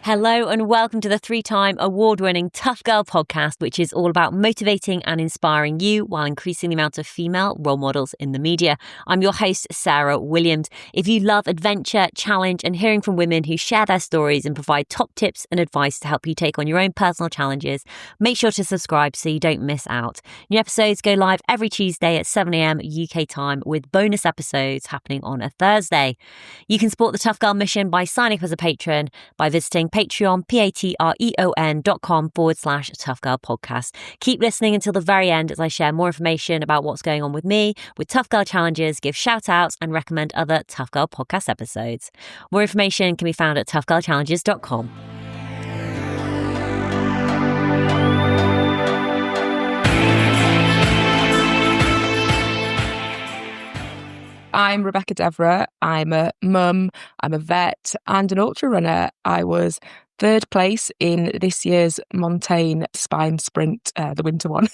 Hello and welcome to the 3-time award-winning Tough Girl podcast, which is all about motivating and inspiring you while increasing the amount of female role models in the media. I'm your host, Sarah Williams. If you love adventure, challenge, and hearing from women who share their stories and provide top tips and advice to help you take on your own personal challenges, make sure to subscribe so you don't miss out. New episodes go live every Tuesday at 7 a.m. UK time, with bonus episodes happening on a Thursday. You can support the Tough Girl mission by signing up as a patron by visiting Patreon, patreon.com/Tough Girl Podcast. Keep listening until the very end as I share more information about what's going on with me, with Tough Girl challenges, give shout outs, and recommend other Tough Girl podcast episodes. More information can be found at toughgirlchallenges.com. I'm Rebecca Devereux. I'm a mum, I'm a vet and an ultra runner. I was third place in this year's Montane Spine Sprint, the winter one.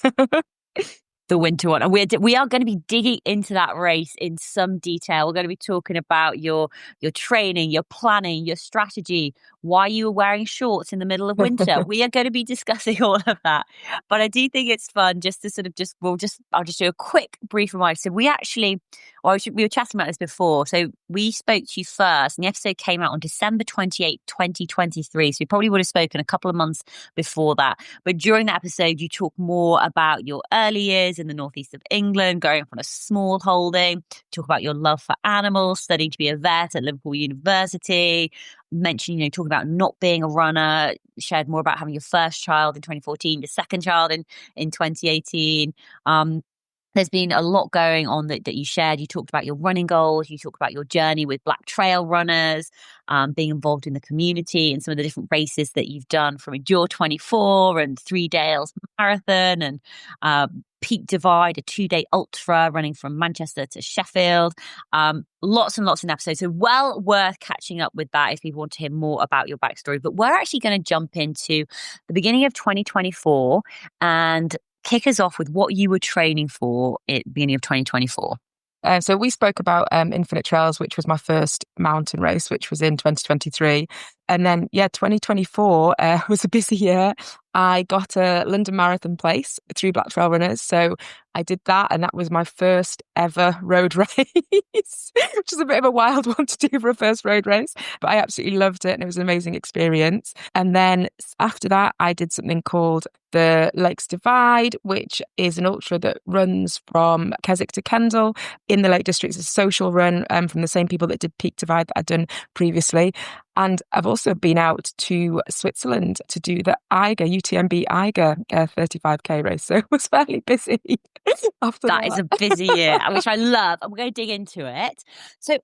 The winter one. And we are going to be digging into that race in some detail. We're going to be talking about your training, your planning, your strategy, why you were wearing shorts in the middle of winter. We are going to be discussing all of that. But I do think it's fun just to I'll just do a quick brief reminder. So we were chatting about this before. So we spoke to you first, and the episode came out on December 28th, 2023. So we probably would have spoken a couple of months before that. But during that episode, you talk more about your early years in the northeast of England, growing up on a small holding, talk about your love for animals, studying to be a vet at Liverpool University, mentioned, talking about not being a runner, shared more about having your first child in 2014, your second child in 2018. There's been a lot going on that you shared. You talked about your running goals. You talked about your journey with Black Trail runners, being involved in the community and some of the different races that you've done, from Endure 24 and 3 Dales Marathon and Peak Divide, a 2-day ultra running from Manchester to Sheffield. Lots and lots in episodes. So well worth catching up with that if people want to hear more about your backstory. But we're actually going to jump into the beginning of 2024 and kick us off with what you were training for at the beginning of 2024. So we spoke about Infinite Trails, which was my first mountain race, which was in 2023. And then, 2024 was a busy year. I got a London Marathon place through Black Trail Runners. So I did that, and that was my first ever road race, which is a bit of a wild one to do for a first road race. But I absolutely loved it, and it was an amazing experience. And then after that, I did something called the Lakes Divide, which is an ultra that runs from Keswick to Kendal in the Lake District. It's a social run from the same people that did Peak Divide that I'd done previously. And I've also been out to Switzerland to do the UTMB Eiger 35k race. So it was fairly busy after that. That is a busy year, which I love. And we're going to dig into it. So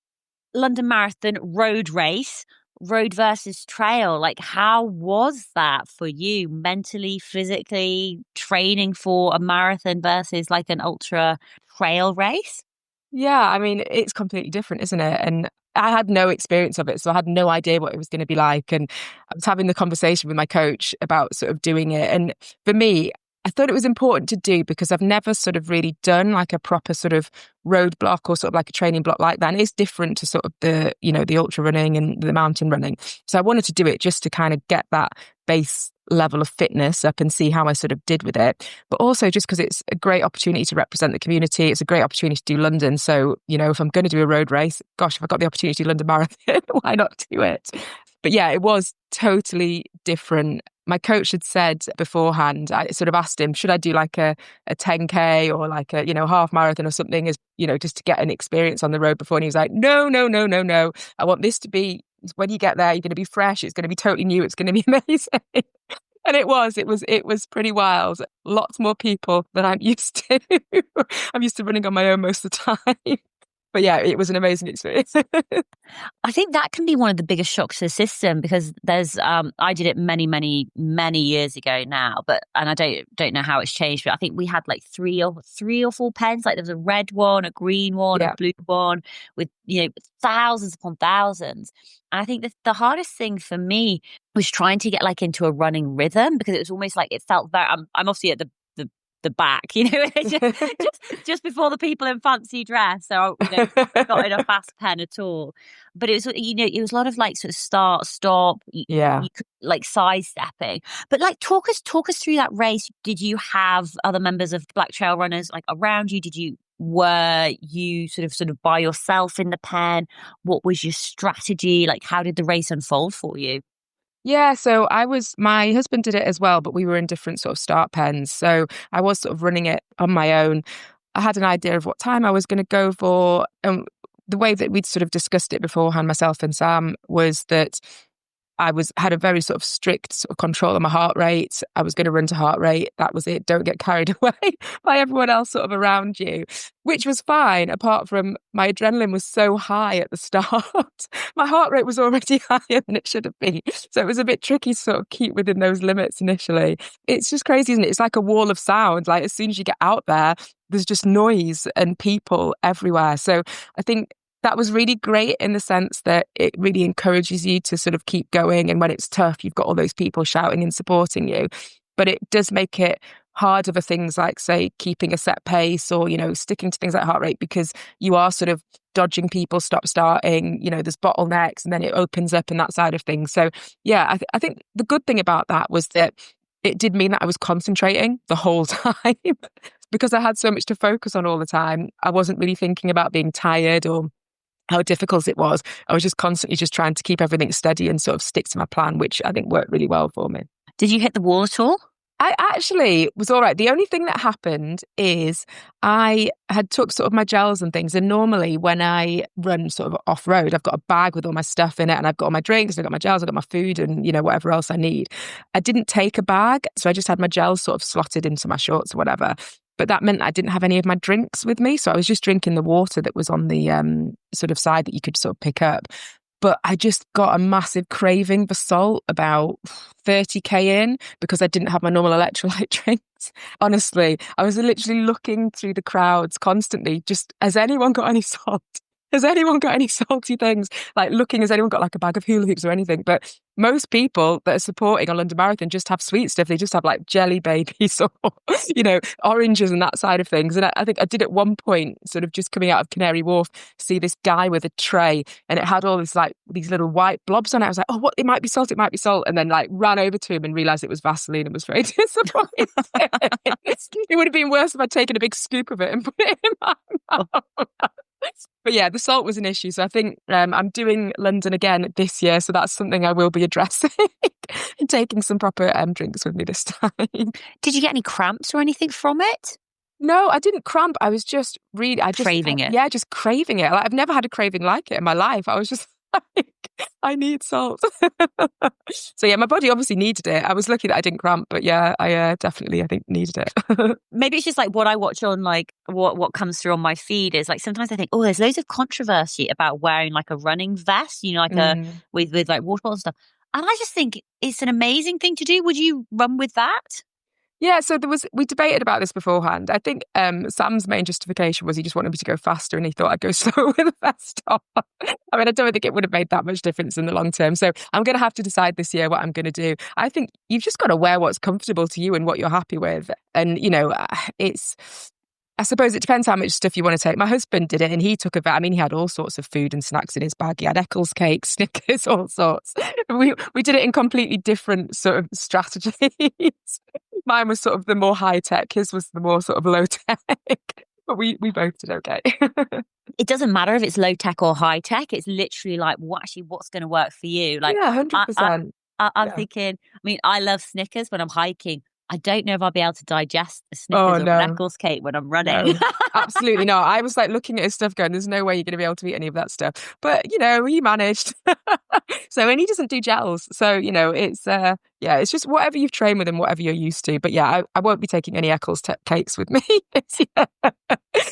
London Marathon road race, road versus trail. Like, how was that for you mentally, physically, training for a marathon versus like an ultra trail race? Yeah, I mean, it's completely different, isn't it? And I had no experience of it, so I had no idea what it was going to be like. And I was having the conversation with my coach about sort of doing it. And for me, I thought it was important to do because I've never sort of really done like a proper sort of road block or sort of like a training block like that. And it's different to sort of the ultra running and the mountain running. So I wanted to do it just to kind of get that base level of fitness up and see how I sort of did with it. But also just because it's a great opportunity to represent the community. It's a great opportunity to do London. So, if I'm going to do a road race, gosh, if I got the opportunity to do London Marathon, why not do it? But yeah, it was totally different. My coach had said beforehand, I sort of asked him, should I do like a 10K or like a, half marathon or something, as, just to get an experience on the road before. And he was like, no. I want this to be, when you get there, you're going to be fresh. It's going to be totally new. It's going to be amazing. And it was pretty wild. Lots more people than I'm used to. I'm used to running on my own most of the time. But yeah, it was an amazing experience. I think that can be one of the biggest shocks to the system, because there's I did it many, many, many years ago now, and I don't know how it's changed, but I think we had like three or four pens. Like there was a red one, a green one, a blue one, with thousands upon thousands. And I think that the hardest thing for me was trying to get like into a running rhythm, because it was almost like it felt very. I'm obviously at the the back, just before the people in fancy dress. So, not in a fast pen at all. But it was, it was a lot of like sort of start, stop, Yeah. you could, like sidestepping. But like talk us through that race. Did you have other members of Black Trail Runners like around you? Were you sort of by yourself in the pen? What was your strategy? Like, how did the race unfold for you? Yeah, so my husband did it as well, but we were in different sort of start pens. So I was sort of running it on my own. I had an idea of what time I was going to go for. And the way that we'd sort of discussed it beforehand, myself and Sam, was that had a very sort of strict sort of control of my heart rate. I was going to run to heart rate. That was it. Don't get carried away by everyone else sort of around you, which was fine. Apart from my adrenaline was so high at the start. My heart rate was already higher than it should have been. So it was a bit tricky to sort of keep within those limits initially. It's just crazy, isn't it? It's like a wall of sound. Like as soon as you get out there, there's just noise and people everywhere. So I think that was really great in the sense that it really encourages you to sort of keep going. And when it's tough, you've got all those people shouting and supporting you. But it does make it harder for things like, say, keeping a set pace or, sticking to things like heart rate, because you are sort of dodging people, stop starting, there's bottlenecks, and then it opens up in that side of things. So yeah, I think the good thing about that was that it did mean that I was concentrating the whole time because I had so much to focus on all the time. I wasn't really thinking about being tired or how difficult it was. I was just constantly just trying to keep everything steady and sort of stick to my plan, which I think worked really well for me. Did you hit the wall at all? I actually was all right. The only thing that happened is I had took sort of my gels and things. And normally when I run sort of off road, I've got a bag with all my stuff in it, and I've got all my drinks, I've got my gels, I've got my food, and whatever else I need. I didn't take a bag, so I just had my gels sort of slotted into my shorts or whatever. But that meant I didn't have any of my drinks with me. So I was just drinking the water that was on the sort of side that you could sort of pick up. But I just got a massive craving for salt about 30k in because I didn't have my normal electrolyte drinks. Honestly, I was literally looking through the crowds constantly, just, has anyone got any salt? Has anyone got any salty things? Like looking, has anyone got like a bag of hula hoops or anything? But most people that are supporting a London Marathon just have sweet stuff. They just have like jelly babies or, oranges and that side of things. And I think I did at one point, sort of just coming out of Canary Wharf, see this guy with a tray and it had all this like these little white blobs on it. I was like, oh, what? It might be salt. It might be salt. And then like ran over to him and realized it was Vaseline and was very disappointed. It would have been worse if I'd taken a big scoop of it and put it in my mouth. But yeah, the salt was an issue. So I think I'm doing London again this year. So that's something I will be addressing and taking some proper drinks with me this time. Did you get any cramps or anything from it? No, I didn't cramp. I was just craving it. Yeah, just craving it. Like, I've never had a craving like it in my life. I was just like, I need salt. So yeah, my body obviously needed it. I was lucky that I didn't cramp, but yeah, I definitely, I think, needed it. Maybe it's just like what I watch on like what comes through on my feed is like sometimes I think, oh, there's loads of controversy about wearing like a running vest, like with like water bottles and stuff. And I just think it's an amazing thing to do. Would you run with that? Yeah, so we debated about this beforehand. I think Sam's main justification was he just wanted me to go faster and he thought I'd go slower with a vest on. I mean, I don't think it would have made that much difference in the long term. So I'm going to have to decide this year what I'm going to do. I think you've just got to wear what's comfortable to you and what you're happy with. And, I suppose it depends how much stuff you want to take. My husband did it and he took he had all sorts of food and snacks in his bag. He had Eccles cakes, Snickers, all sorts. We did it in completely different sort of strategies. Mine was sort of the more high tech, his was the more sort of low tech. But we both did okay. It doesn't matter if it's low tech or high tech. It's literally like what's going to work for you. Like, yeah, 100%. I'm thinking, I love Snickers when I'm hiking. I don't know if I'll be able to digest a Snickers or an Eccles cake when I'm running. No, absolutely not. I was like looking at his stuff going, there's no way you're going to be able to eat any of that stuff. But, he managed. And he doesn't do gels. So, it's, it's just whatever you've trained with and whatever you're used to. But yeah, I won't be taking any Eccles cakes with me.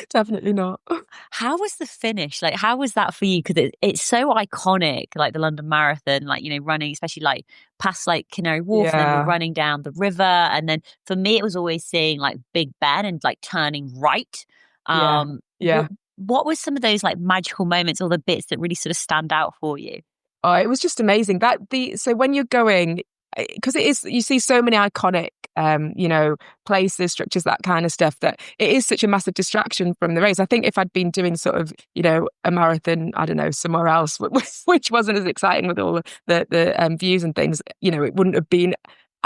Definitely not. How was the finish? Like, how was that for you? Because it's so iconic, like the London Marathon, like, running, especially like past like Canary Wharf and then you're running down the river. And then for me, it was always seeing like Big Ben and like turning right. What were some of those like magical moments or the bits that really sort of stand out for you? Oh, it was just amazing. So when you're going, because it is, you see so many iconic, places, structures, that kind of stuff, that it is such a massive distraction from the race. I think if I'd been doing sort of, a marathon, I don't know, somewhere else, which wasn't as exciting with all the views and things, it wouldn't have been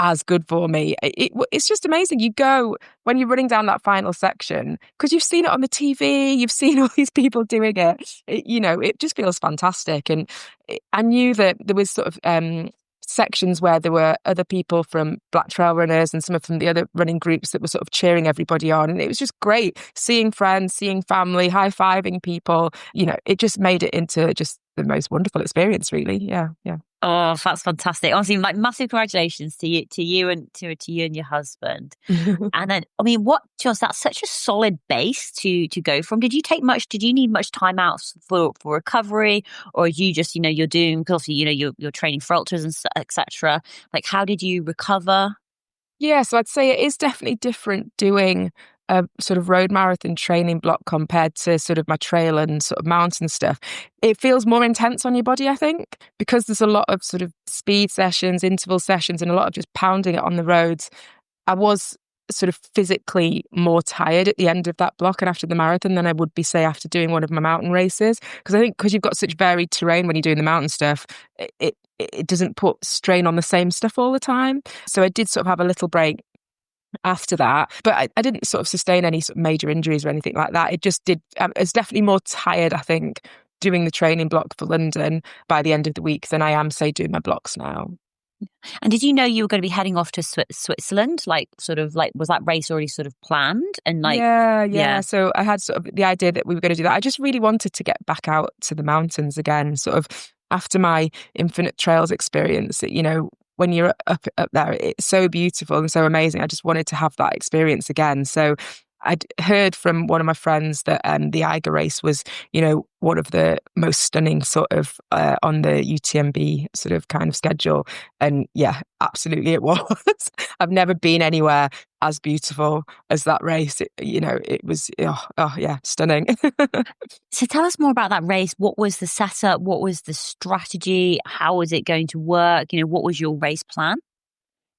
as good for me. It's just amazing. You go when you're running down that final section, because you've seen it on the TV, you've seen all these people doing it just feels fantastic. And I knew that there was sort of sections where there were other people from Black Trail Runners and some of from the other running groups that were sort of cheering everybody on. And it was just great seeing friends, seeing family, high-fiving people. It just made it into just the most wonderful experience, really. Yeah, yeah. Oh, that's fantastic. Honestly, like massive congratulations to you and to you and your husband. And then, I mean, Joss, that's such a solid base to go from. Did you need much time out for recovery, or you just, you're doing, because obviously, you're training for ultras and etc. Like, how did you recover? Yeah, so I'd say it is definitely different doing a sort of road marathon training block compared to sort of my trail and sort of mountain stuff. It feels more intense on your body, I think, because there's a lot of sort of speed sessions, interval sessions, and a lot of just pounding it on the roads. I was sort of physically more tired at the end of that block and after the marathon than I would be, say, after doing one of my mountain races. Because I think because you've got such varied terrain when you're doing the mountain stuff, it doesn't put strain on the same stuff all the time. So I did sort of have a little break after that, but I didn't sort of sustain any sort of major injuries or anything like that. It just did. I was definitely more tired, I think, doing the training block for London by the end of the week than I am, say, doing my blocks now. And did you know you were going to be heading off to Switzerland? Like, sort of like, was that race already sort of planned? And like, yeah. So I had sort of the idea that we were going to do that. I just really wanted to get back out to the mountains again, sort of after my Infinite Trails experience. When you're up there, it's so beautiful and so amazing. I just wanted to have that experience again. So I'd heard from one of my friends that the Eiger race was, one of the most stunning sort of on the UTMB sort of kind of schedule. And yeah, absolutely it was. I've never been anywhere as beautiful as that race. It was, yeah, stunning. So tell us more about that race. What was the setup? What was the strategy? How was it going to work? What was your race plan?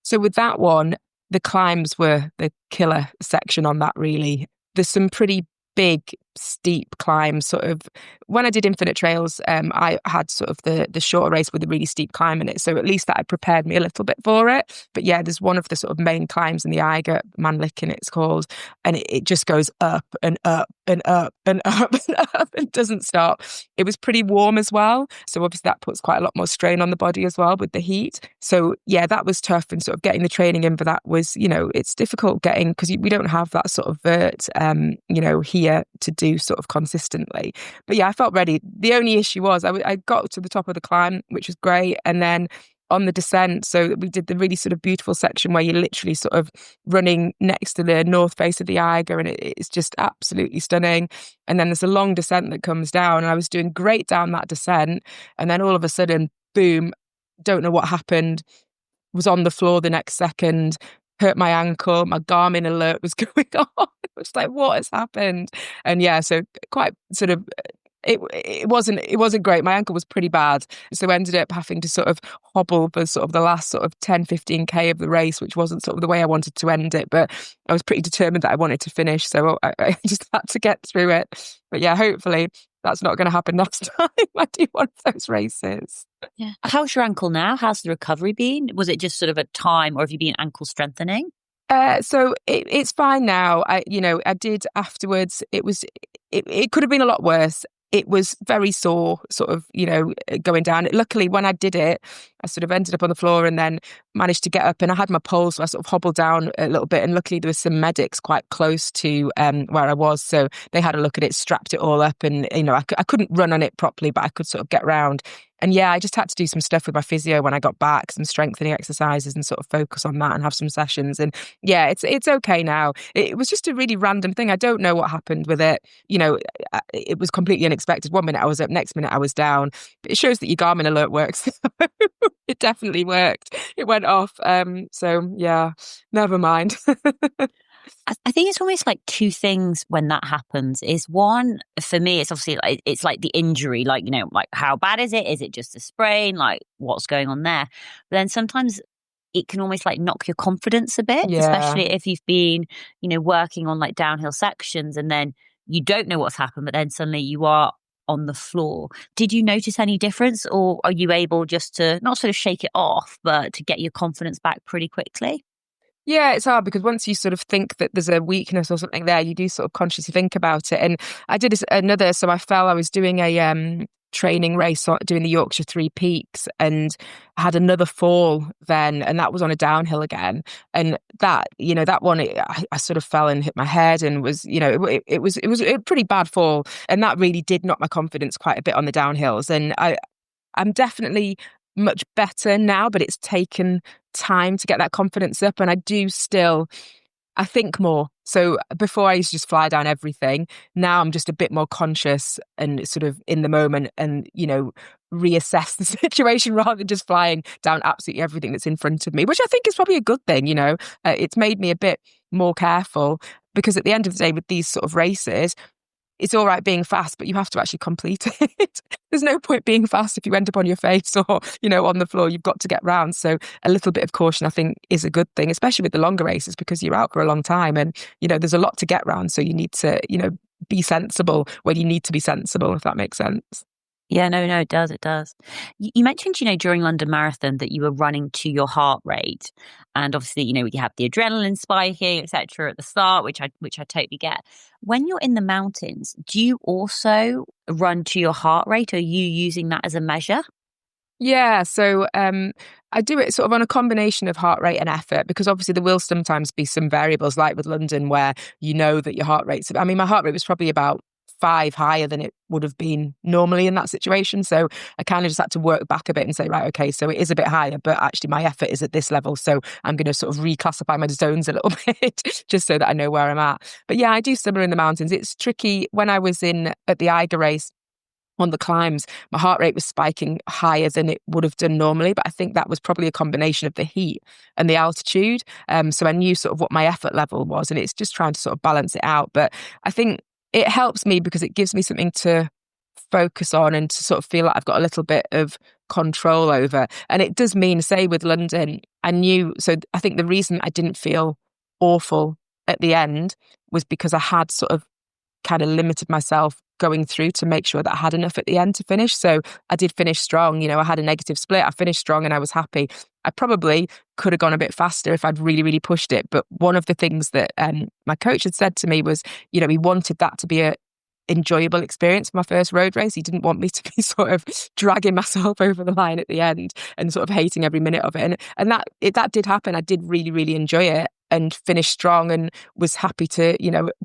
So with that one, the climbs were the killer section on that, really. There's some pretty big, steep climbs. Sort of when I did Infinite Trails, I had sort of the shorter race with a really steep climb in it. So at least that had prepared me a little bit for it. But yeah, there's one of the sort of main climbs in the Eiger, Mannlichen it's called, and it just goes up and up and up and up and up and doesn't stop. It was pretty warm as well. So obviously that puts quite a lot more strain on the body as well with the heat. So yeah, that was tough. And sort of getting the training in for that was, it's difficult getting, because we don't have that sort of vert, here to do sort of consistently. But yeah, I felt ready. The only issue was I got to the top of the climb, which was great. And then on the descent, so we did the really sort of beautiful section where you're literally sort of running next to the north face of the Eiger, and it's just absolutely stunning. And then there's a long descent that comes down, and I was doing great down that descent. And then all of a sudden, boom, don't know what happened, was on the floor the next second, hurt my ankle, my Garmin alert was going on. It was like, what has happened? And yeah, so quite sort of, it wasn't great. My ankle was pretty bad. So I ended up having to sort of hobble for sort of the last sort of 10, 15K of the race, which wasn't sort of the way I wanted to end it. But I was pretty determined that I wanted to finish. So I just had to get through it. But yeah, hopefully that's not going to happen next time I do one of those races. Yeah. How's your ankle now? How's the recovery been? Was it just sort of a time, or have you been ankle strengthening? So it's fine now. I did afterwards. It could have been a lot worse. It was very sore, sort of, going down. Luckily, when I did it, I sort of ended up on the floor and then managed to get up, and I had my pulse, so I sort of hobbled down a little bit. And luckily, there were some medics quite close to where I was, so they had a look at it, strapped it all up, and I couldn't run on it properly, but I could sort of get round. And yeah, I just had to do some stuff with my physio when I got back, some strengthening exercises, and sort of focus on that and have some sessions. And yeah, it's okay now. It was just a really random thing. I don't know what happened with it. It was completely unexpected. One minute I was up, next minute I was down. But it shows that your Garmin alert works. It definitely worked. It went off. So yeah, never mind. I think it's almost like two things when that happens. Is one, for me, it's obviously it's like the injury, like like how bad is it? Is it just a sprain? Like what's going on there? But then sometimes it can almost like knock your confidence a bit, Yeah. especially if you've been, working on like downhill sections and then you don't know what's happened, but then suddenly you are on the floor. Did you notice any difference, or are you able just to not sort of shake it off, but to get your confidence back pretty quickly? Yeah, it's hard because once you sort of think that there's a weakness or something there, you do sort of consciously think about it. And I did another, so I fell, I was doing a training race, doing the Yorkshire Three Peaks, and I had another fall then, and that was on a downhill again. And that, that one, I sort of fell and hit my head and was, it was a pretty bad fall. And that really did knock my confidence quite a bit on the downhills. And I'm definitely much better now, but it's taken time to get that confidence up. And I think more. So before I used to just fly down everything. Now I'm just a bit more conscious and sort of in the moment and, reassess the situation rather than just flying down absolutely everything that's in front of me, which I think is probably a good thing. It's made me a bit more careful because at the end of the day with these sort of races, it's all right being fast, but you have to actually complete it. There's no point being fast if you end up on your face or, on the floor. You've got to get round. So a little bit of caution, I think, is a good thing, especially with the longer races because you're out for a long time and, there's a lot to get round. So you need to, be sensible when you need to be sensible, if that makes sense. Yeah, no, it does. It does. You mentioned, during London Marathon that you were running to your heart rate, and obviously, you have the adrenaline spiking, etc. at the start, which I totally get. When you're in the mountains, do you also run to your heart rate? Are you using that as a measure? Yeah, so I do it sort of on a combination of heart rate and effort because obviously there will sometimes be some variables like with London where you know that your heart rate's, I mean, my heart rate was probably about 5 higher than it would have been normally in that situation. So I kind of just had to work back a bit and say, right, okay, so it is a bit higher, but actually my effort is at this level. So I'm going to sort of reclassify my zones a little bit just so that I know where I'm at. But yeah, I do similar in the mountains. It's tricky. When I was at the Eiger race, on the climbs, my heart rate was spiking higher than it would have done normally. But I think that was probably a combination of the heat and the altitude. So I knew sort of what my effort level was, and it's just trying to sort of balance it out. But I think it helps me because it gives me something to focus on and to sort of feel like I've got a little bit of control over. And it does mean, say with London, so I think the reason I didn't feel awful at the end was because I had sort of kind of limited myself going through to make sure that I had enough at the end to finish. So I did finish strong. I had a negative split. I finished strong and I was happy. I probably could have gone a bit faster if I'd really, really pushed it. But one of the things that my coach had said to me was, he wanted that to be a enjoyable experience for my first road race. He didn't want me to be sort of dragging myself over the line at the end and sort of hating every minute of it. And that did happen. I did really, really enjoy it and finish strong and was happy to,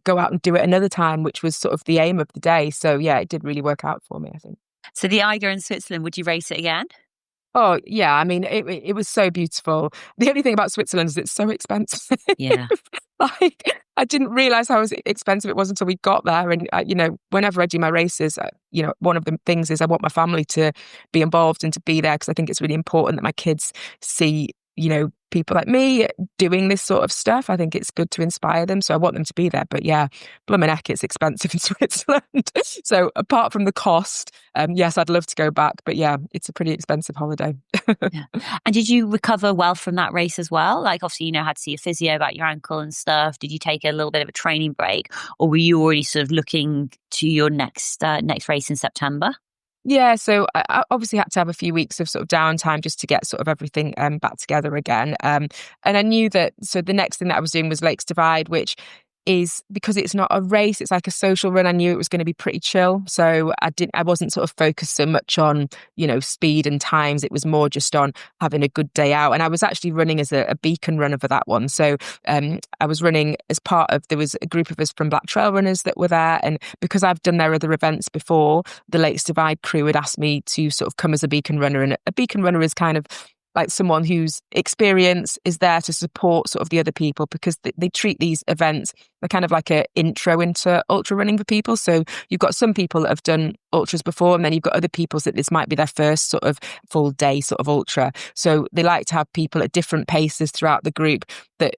go out and do it another time, which was sort of the aim of the day. So yeah, it did really work out for me, I think. So the Eiger in Switzerland, would you race it again? Oh yeah, I mean it was so beautiful. The only thing about Switzerland is it's so expensive. Yeah. Like I didn't realize how expensive it was until we got there. And whenever I do my races, one of the things is I want my family to be involved and to be there because I think it's really important that my kids see people like me doing this sort of stuff. I think it's good to inspire them. So I want them to be there. But yeah, blimmin' heck, it's expensive in Switzerland. So apart from the cost, yes, I'd love to go back. But yeah, it's a pretty expensive holiday. Yeah. And did you recover well from that race as well? Like obviously, had to see a physio about your ankle and stuff. Did you take a little bit of a training break, or were you already sort of looking to your next race in September? Yeah, so I obviously had to have a few weeks of sort of downtime just to get sort of everything back together again. And I knew that, so the next thing that I was doing was Lakes Divide, which is because it's not a race, it's like a social run. I knew it was going to be pretty chill. So I wasn't sort of focused so much on, speed and times. It was more just on having a good day out. And I was actually running as a beacon runner for that one. So I was running as there was a group of us from Black Trail Runners that were there. And because I've done their other events before, the Lakes Divide crew had asked me to sort of come as a beacon runner. And a beacon runner is kind of like someone whose experience is there to support sort of the other people because they treat these events, they're kind of like an intro into ultra running for people. So you've got some people that have done ultras before, and then you've got other people that this might be their first sort of full day sort of ultra. So they like to have people at different paces throughout the group that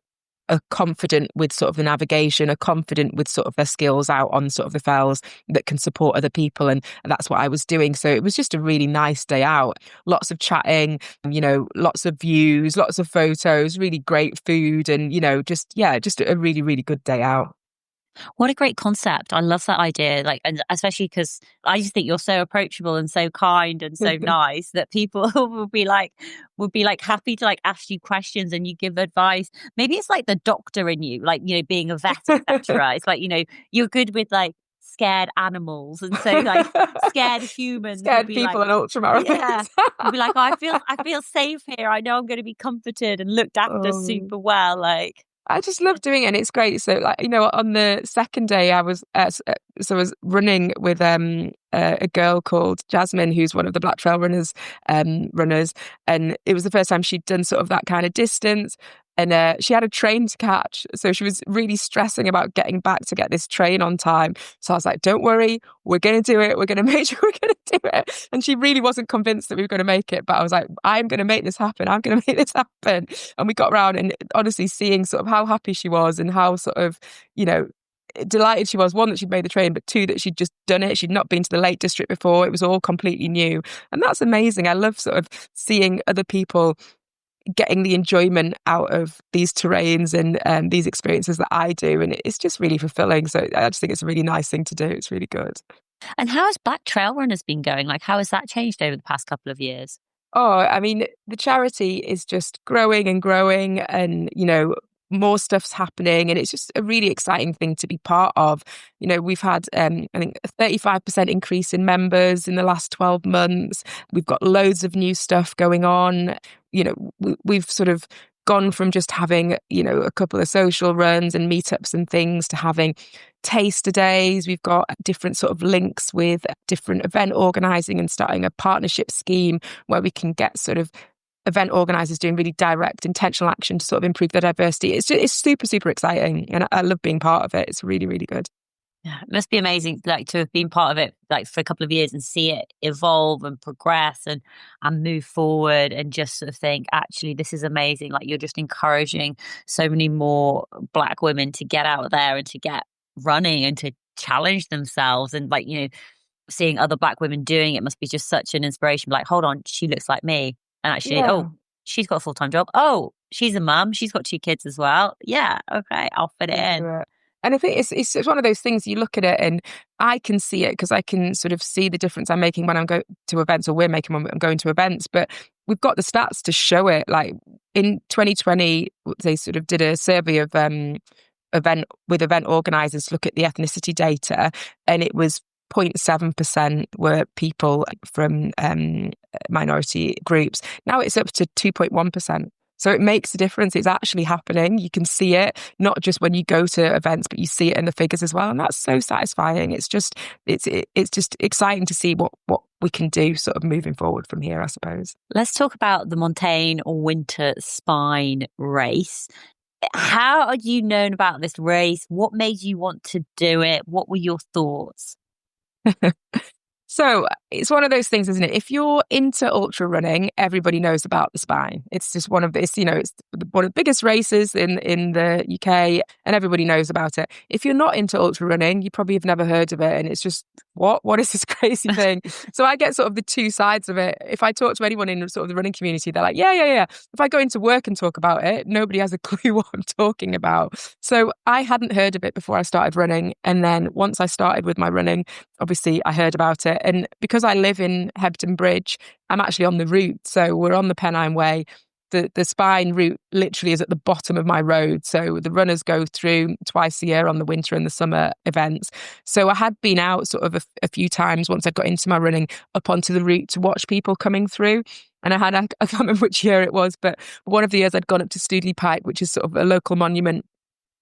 are confident with sort of the navigation, are confident with sort of their skills out on sort of the fells that can support other people. And that's what I was doing. So it was just a really nice day out. Lots of chatting, lots of views, lots of photos, really great food, and, just a really, really good day out. What a great concept. I love that idea. Like, and especially because I just think you're so approachable and so kind and so nice that people would be like happy to like ask you questions and you give advice. Maybe it's like the doctor in you, like, being a vet, etc. It's like, you're good with like scared animals. And so like scared humans Scared would be people like, and ultramarathons. yeah, would be like, oh, I feel safe here. I know I'm going to be comforted and looked after Oh. super well. Like, I just love doing it, and it's great. So, like, on the second day, I was running with a girl called Jasmine, who's one of the Black Trail runners, and it was the first time she'd done sort of that kind of distance. And she had a train to catch, so she was really stressing about getting back to get this train on time. So I was like, "Don't worry, we're going to do it. We're going to make sure we're going to do it." And she really wasn't convinced that we were going to make it, but I was like, "I'm going to make this happen. I'm going to make this happen." And we got around, and honestly, seeing sort of how happy she was and how sort of, delighted she was, one, that she'd made the train, but two, that she'd just done it. She'd not been to the Lake District before. It was all completely new. And that's amazing. I love sort of seeing other people getting the enjoyment out of these terrains and these experiences that I do. And it's just really fulfilling. So I just think it's a really nice thing to do. It's really good. and how has Black Trail Runners been going? Like, how has that changed over the past couple of years? Oh, I mean, the charity is just growing and growing, and, more stuff's happening, and it's just a really exciting thing to be part of. We've had, I think, a 35% increase in members in the last 12 months. We've got loads of new stuff going on. We've sort of gone from just having, a couple of social runs and meetups and things to having taster days. We've got different sort of links with different event organising and starting a partnership scheme where we can get sort of event organisers doing really direct intentional action to sort of improve their diversity. It's super, super exciting, and I love being part of it. It's really, really good. Yeah, it must be amazing, like, to have been part of it like for a couple of years and see it evolve and progress and move forward, and just sort of think, actually, this is amazing. Like, you're just encouraging so many more Black women to get out there and to get running and to challenge themselves, and like, seeing other Black women doing it must be just such an inspiration. Like, hold on, she looks like me, and actually, Yeah. oh, she's got a full-time job. Oh, she's a mum. She's got 2 kids as well. Yeah, okay, I'll fit it in. Into it. And I think it's one of those things, you look at it and I can see it because I can sort of see the difference I'm making when I'm going to events, or we're making when I'm going to events. But we've got the stats to show it. Like in 2020, they sort of did a survey of event organisers to look at the ethnicity data, and it was 0.7% were people from minority groups. Now it's up to 2.1%. So it makes a difference. It's actually happening. You can see it, not just when you go to events, but you see it in the figures as well. And that's so satisfying. It's just exciting to see what we can do sort of moving forward from here, I suppose. Let's talk about the Montane Winter Spine race. How had you known about this race? What made you want to do it? What were your thoughts? So it's one of those things, isn't it? If you're into ultra running, everybody knows about the Spine. It's just one of this, it's one of the biggest races in the UK, and everybody knows about it. If you're not into ultra running, you probably have never heard of it, and it's just, what is this crazy thing? So I get sort of the two sides of it. If I talk to anyone in sort of the running community, they're like, yeah. If I go into work and talk about it, nobody has a clue what I'm talking about. So I hadn't heard of it before I started running, and then once I started with my running, obviously I heard about it. And because I live in Hebden Bridge, I'm actually on the route. So we're on the Pennine Way. The Spine route literally is at the bottom of my road. So the runners go through twice a year on the winter and the summer events. So I had been out sort of a few times once I got into my running up onto the route to watch people coming through. And I can't remember which year it was, but one of the years I'd gone up to Stoodley Pike, which is sort of a local monument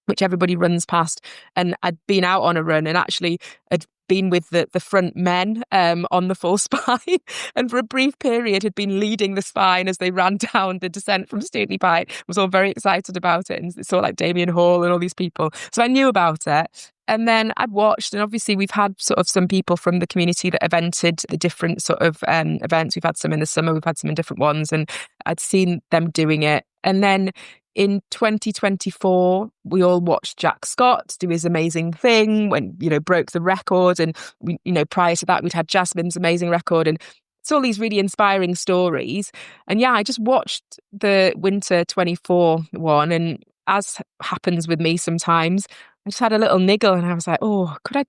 which everybody runs past. And I'd been out on a run and actually had been with the front men on the full Spine, and for a brief period had been leading the Spine as they ran down the descent from Stoodley Pike. Was all very excited about it, and saw like Damien Hall and all these people. So I knew about it. And then I'd watched, and obviously we've had sort of some people from the community that have entered the different sort of events. We've had some in the summer, we've had some in different ones, and I'd seen them doing it. And then in 2024, we all watched Jack Scott do his amazing thing when, broke the record. And we, prior to that, we'd had Jasmine's amazing record, and it's all these really inspiring stories. And yeah, I just watched the Winter 24 one. And as happens with me sometimes, I just had a little niggle and I was like, oh, could I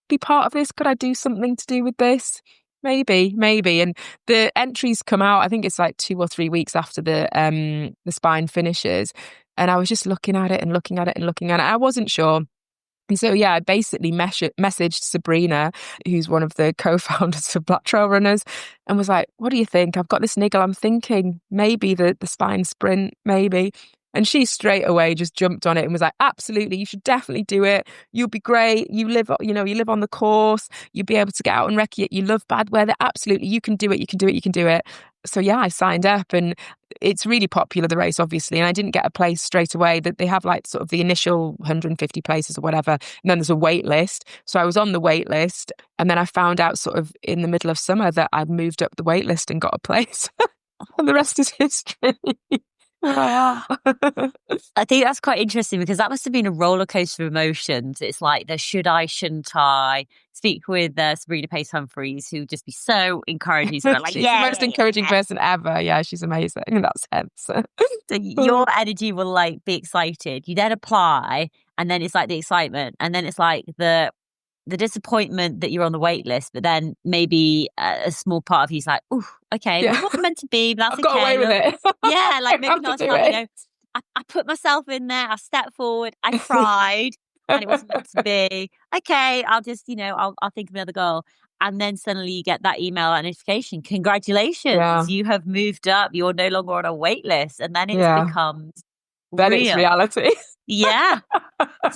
be part of this? Could I do something to do with this? Maybe. And the entries come out, I think it's like 2 or 3 weeks after the spine finishes. And I was just looking at it and looking at it and looking at it. I wasn't sure. And so, yeah, I basically messaged Sabrina, who's one of the co-founders of Black Trail Runners, and was like, what do you think? I've got this niggle. I'm thinking maybe the spine sprint, maybe. And she straight away just jumped on it and was like, absolutely, you should definitely do it. You'll be great. You live on the course. You'll be able to get out and recce it. You love bad weather. Absolutely. You can do it. You can do it. You can do it. So yeah, I signed up, and it's really popular, the race, obviously. And I didn't get a place straight away. That they have like sort of the initial 150 places or whatever. And then there's a wait list. So I was on the wait list, and then I found out sort of in the middle of summer that I'd moved up the wait list and got a place. And the rest is history. I think that's quite interesting, because that must have been a roller coaster of emotions. It's like the should I, shouldn't I. Speak with Sabrina Pace Humphreys, who just be so encouraging. So like, she's the most encouraging person ever. Yeah, she's amazing in that sense. So your energy will like be excited. You then apply, and then it's like the excitement, and then it's like the disappointment that you're on the wait list, but then maybe a small part of you's like, oh, okay, yeah. It wasn't meant to be, but that's I've got away with it. Yeah, like maybe not. Like, I put myself in there. I stepped forward. I tried, and it wasn't meant to be. Okay, I'll just, I'll think of another goal. And then suddenly you get that email notification. Congratulations, you have moved up. You're no longer on a wait list, and then it becomes then real. It's reality. Yeah.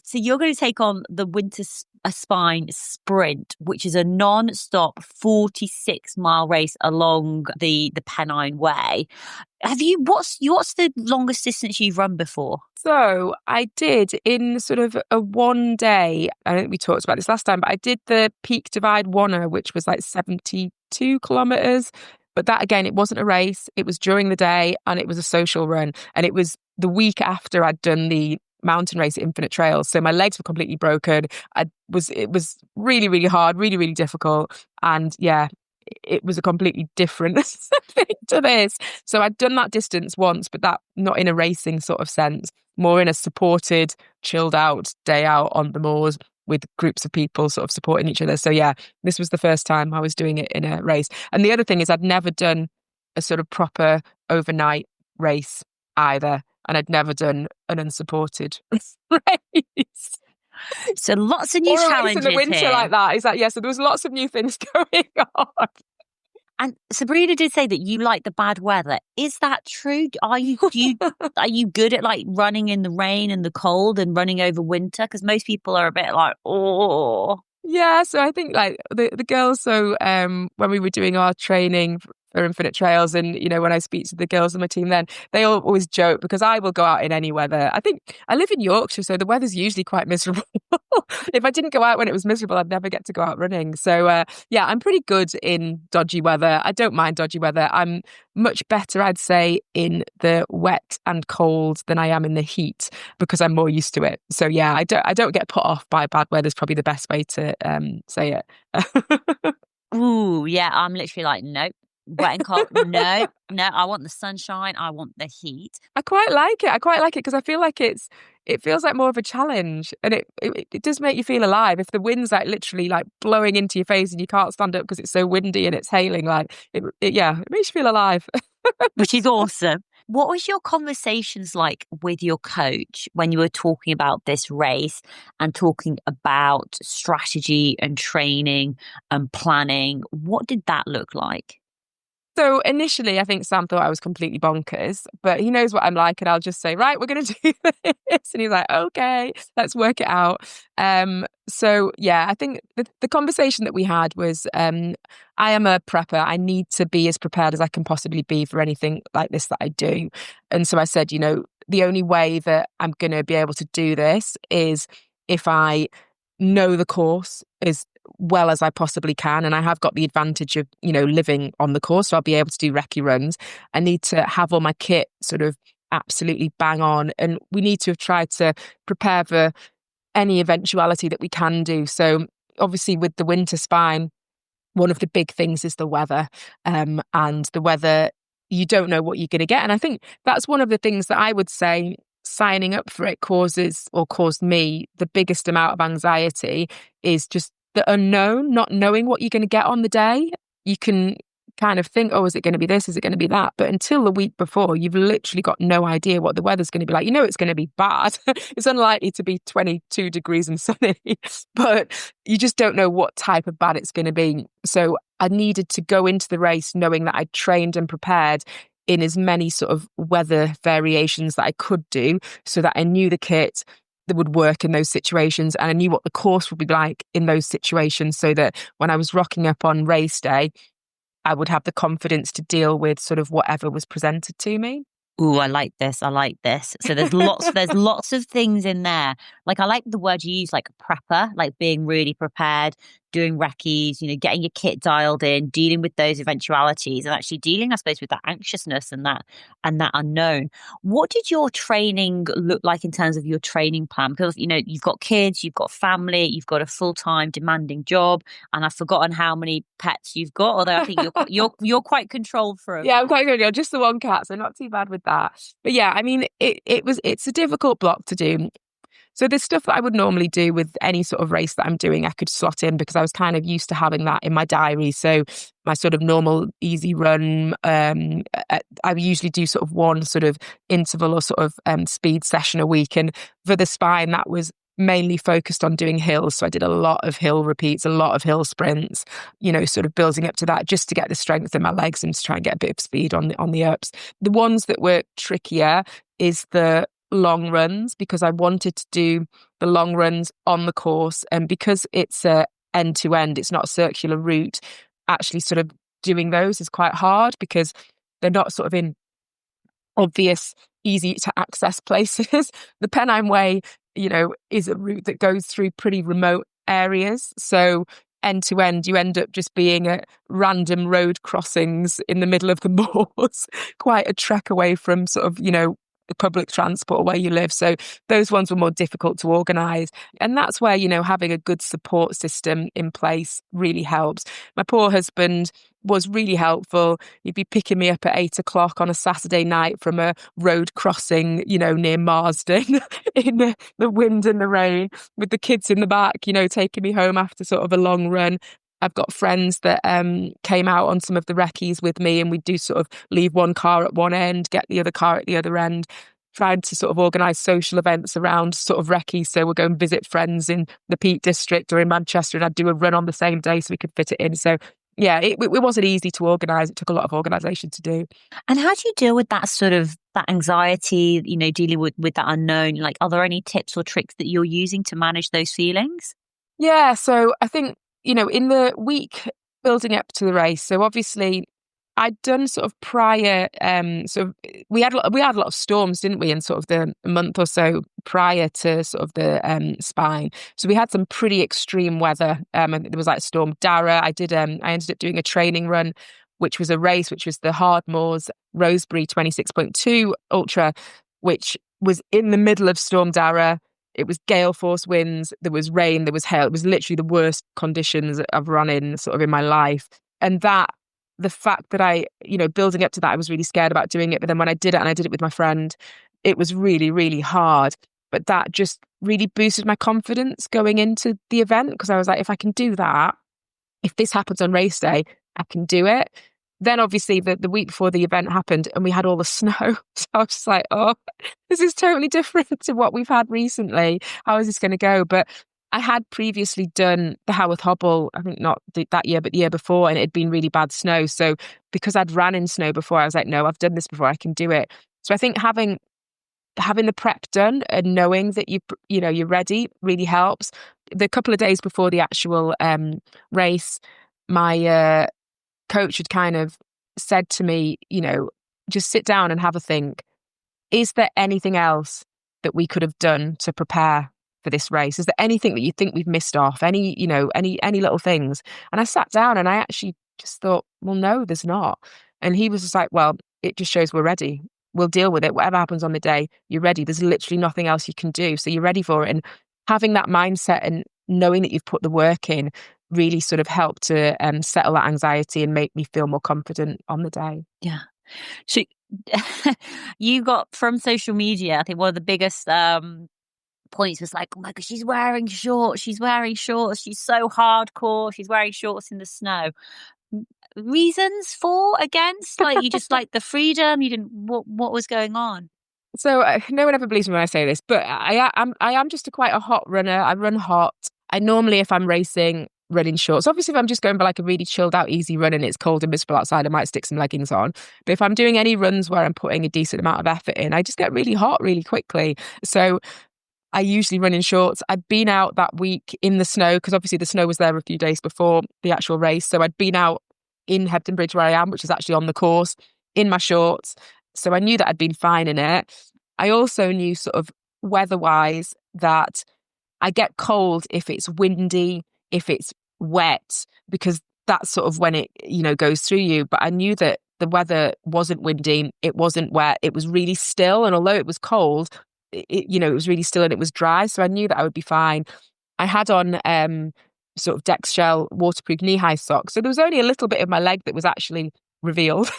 So you're going to take on the Winter Spine Sprint, which is a non-stop 46-mile race along the Pennine Way. What's the longest distance you've run before? So I did in sort of a one day, I don't think we talked about this last time, but I did the Peak Divide Wanner, which was like 72 kilometers. But that, again, it wasn't a race. It was during the day, and it was a social run. And it was the week after I'd done the mountain race at Infinite Trails. So my legs were completely broken. It was really, really hard, really, really difficult. And yeah, it was a completely different thing to this. So I'd done that distance once, but that not in a racing sort of sense, more in a supported, chilled out day out on the moors with groups of people sort of supporting each other. So yeah, this was the first time I was doing it in a race. And the other thing is I'd never done a sort of proper overnight race either. And I'd never done an unsupported race. So lots of new challenges in the winter here. like that. Is that, so there was lots of new things going on. And Sabrina did say that you like the bad weather. Is that true? Are you good at like running in the rain and the cold and running over winter? Because most people are a bit like, oh. Yeah, so I think like the girls, so when we were doing our training for Infinite Trails, and when I speak to the girls on my team, then they all always joke, because I will go out in any weather. I think I live in Yorkshire, so the weather's usually quite miserable. If I didn't go out when it was miserable, I'd never get to go out running. So yeah, I'm pretty good in dodgy weather. I don't mind dodgy weather. I'm much better, I'd say, in the wet and cold than I am in the heat, because I'm more used to it. So yeah, I don't get put off by bad weather is probably the best way to say it. Ooh, yeah, I'm literally like, nope. Wet and cold, no, I want the sunshine, I want the heat. I quite like it because I feel like it feels like more of a challenge, and it does make you feel alive. If the wind's like literally like blowing into your face and you can't stand up because it's so windy and it's hailing, like it makes you feel alive. Which is awesome. What was your conversations like with your coach when you were talking about this race and talking about strategy and training and planning? What did that look like? So initially, I think Sam thought I was completely bonkers, but he knows what I'm like, and I'll just say, right, we're going to do this. And he's like, okay, let's work it out. So yeah, I think the conversation that we had was, I am a prepper. I need to be as prepared as I can possibly be for anything like this that I do. And so I said, the only way that I'm going to be able to do this is if I know the course as well as I possibly can. And I have got the advantage of, living on the course, so I'll be able to do recce runs. I need to have all my kit sort of absolutely bang on. And we need to have tried to prepare for any eventuality that we can do. So obviously with the winter spine, one of the big things is the weather. And the weather, you don't know what you're going to get. And I think that's one of the things that I would say signing up for it causes, or caused me, the biggest amount of anxiety is just the unknown, not knowing what you're going to get on the day. You can kind of think, oh, is it going to be this? Is it going to be that? But until the week before, you've literally got no idea what the weather's going to be like. You know, it's going to be bad. It's unlikely to be 22 degrees and sunny, but you just don't know what type of bad it's going to be. So I needed to go into the race knowing that I'd trained and prepared in as many sort of weather variations that I could do, so that I knew the kit that would work in those situations, and I knew what the course would be like in those situations, so that when I was rocking up on race day, I would have the confidence to deal with sort of whatever was presented to me. Ooh, I like this. I like this. So there's lots of things in there. Like I like the word you use, like prepper, like being really prepared, doing recce's, getting your kit dialed in, dealing with those eventualities, and actually dealing, I suppose, with that anxiousness and that unknown. What did your training look like in terms of your training plan? Because you've got kids, you've got family, you've got a full-time demanding job, and I've forgotten how many pets you've got. Although I think you're quite controlled for 'em. Yeah, I'm quite good. Just the one cat, so not too bad with that. But yeah, I mean, it's a difficult block to do. So there's stuff that I would normally do with any sort of race that I'm doing, I could slot in because I was kind of used to having that in my diary. So my sort of normal easy run, I usually do sort of one sort of interval or sort of speed session a week. And for the spine, that was mainly focused on doing hills. So I did a lot of hill repeats, a lot of hill sprints, sort of building up to that just to get the strength in my legs and to try and get a bit of speed on the ups. The ones that were trickier is the long runs, because I wanted to do the long runs on the course, and because it's a end to end, it's not a circular route, actually sort of doing those is quite hard because they're not sort of in obvious, easy to access places. The Pennine Way, is a route that goes through pretty remote areas. So end to end, you end up just being at random road crossings in the middle of the moors, quite a trek away from sort of, public transport where you live. So those ones were more difficult to organise. And that's where, having a good support system in place really helps. My poor husband was really helpful. He'd be picking me up at 8 o'clock on a Saturday night from a road crossing, near Marsden in the wind and the rain, with the kids in the back, taking me home after sort of a long run. I've got friends that came out on some of the recce's with me, and we do sort of leave one car at one end, get the other car at the other end, trying to sort of organise social events around sort of recce. So we'll go and visit friends in the Peak District or in Manchester, and I'd do a run on the same day so we could fit it in. So yeah, it wasn't easy to organise. It took a lot of organisation to do. And how do you deal with that sort of that anxiety, dealing with that unknown? Like, are there any tips or tricks that you're using to manage those feelings? Yeah, so I think, in the week building up to the race, so obviously I'd done sort of prior, we had a lot of storms, didn't we, in sort of the month or so prior to sort of the spine. So we had some pretty extreme weather. And there was like Storm Dara. I ended up doing a training run, which was a race, which was the Hardmoors Rosebery 26.2 Ultra, which was in the middle of Storm Dara. It was gale force winds, there was rain, there was hail. It was literally the worst conditions I've run in sort of in my life. And the fact that I, building up to that, I was really scared about doing it. But then when I did it, and I did it with my friend, it was really, really hard. But that just really boosted my confidence going into the event, because I was like, if I can do that, if this happens on race day, I can do it. Then obviously the week before the event happened and we had all the snow. So I was just like, oh, this is totally different to what we've had recently. How is this going to go? But I had previously done the Haworth Hobble, I think not that year, but the year before, and it had been really bad snow. So because I'd ran in snow before, I was like, no, I've done this before, I can do it. So I think having the prep done and knowing that you're ready really helps. The couple of days before the actual race, my coach had kind of said to me, just sit down and have a think. Is there anything else that we could have done to prepare for this race? Is there anything that you think we've missed off? Any little things? And I sat down and I actually just thought, well, no, there's not. And he was just like, well, it just shows we're ready. we'll deal with it. Whatever happens on the day, you're ready. There's literally nothing else you can do. So you're ready for it. And having that mindset and knowing that you've put the work in really sort of helped to settle that anxiety and make me feel more confident on the day. Yeah. So you got from social media, I think one of the biggest points was like, oh my God, she's wearing shorts. She's wearing shorts. She's so hardcore. She's wearing shorts in the snow. Reasons for, against? Like, you just like the freedom? You didn't, what was going on? So no one ever believes me when I say this, but I am just quite a hot runner. I run hot. I normally, if I'm racing, run in shorts. Obviously, if I'm just going for like a really chilled out, easy run and it's cold and miserable outside, I might stick some leggings on. But if I'm doing any runs where I'm putting a decent amount of effort in, I just get really hot really quickly. So I usually run in shorts. I'd been out that week in the snow because obviously the snow was there a few days before the actual race. So I'd been out in Hebden Bridge where I am, which is actually on the course, in my shorts. So I knew that I'd been fine in it. I also knew sort of weather-wise that I get cold if it's windy, if it's wet, because that's sort of when it, goes through you. But I knew that the weather wasn't windy, it wasn't wet, it was really still. And although it was cold, it was really still and it was dry. So I knew that I would be fine. I had on sort of Dex Shell waterproof knee-high socks. So there was only a little bit of my leg that was actually revealed.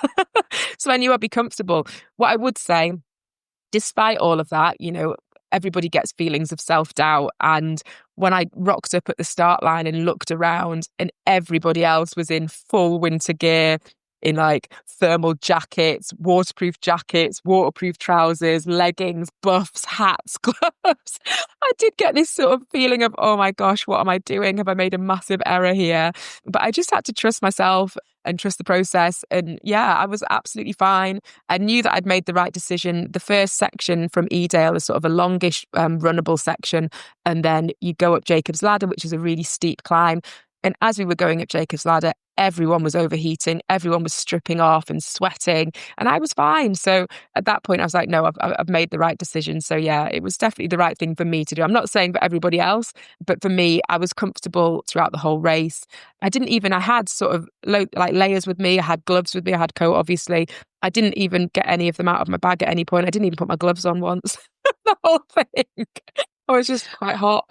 So I knew I'd be comfortable. What I would say, despite all of that, everybody gets feelings of self-doubt. And when I rocked up at the start line and looked around and everybody else was in full winter gear, in like thermal jackets, waterproof trousers, leggings, buffs, hats, gloves, I did get this sort of feeling of, oh my gosh, what am I doing? Have I made a massive error here? But I just had to trust myself and trust the process. And yeah, I was absolutely fine. I knew that I'd made the right decision. The first section from Edale is sort of a longish runnable section. And then you go up Jacob's Ladder, which is a really steep climb. And as we were going up Jacob's Ladder, everyone was overheating, everyone was stripping off and sweating, and I was fine. So at that point, I was like, no, I've made the right decision. So yeah, it was definitely the right thing for me to do. I'm not saying for everybody else, but for me, I was comfortable throughout the whole race. I had sort of like layers with me. I had gloves with me. I had coat, obviously. I didn't even get any of them out of my bag at any point. I didn't even put my gloves on once. The whole thing. I was just quite hot.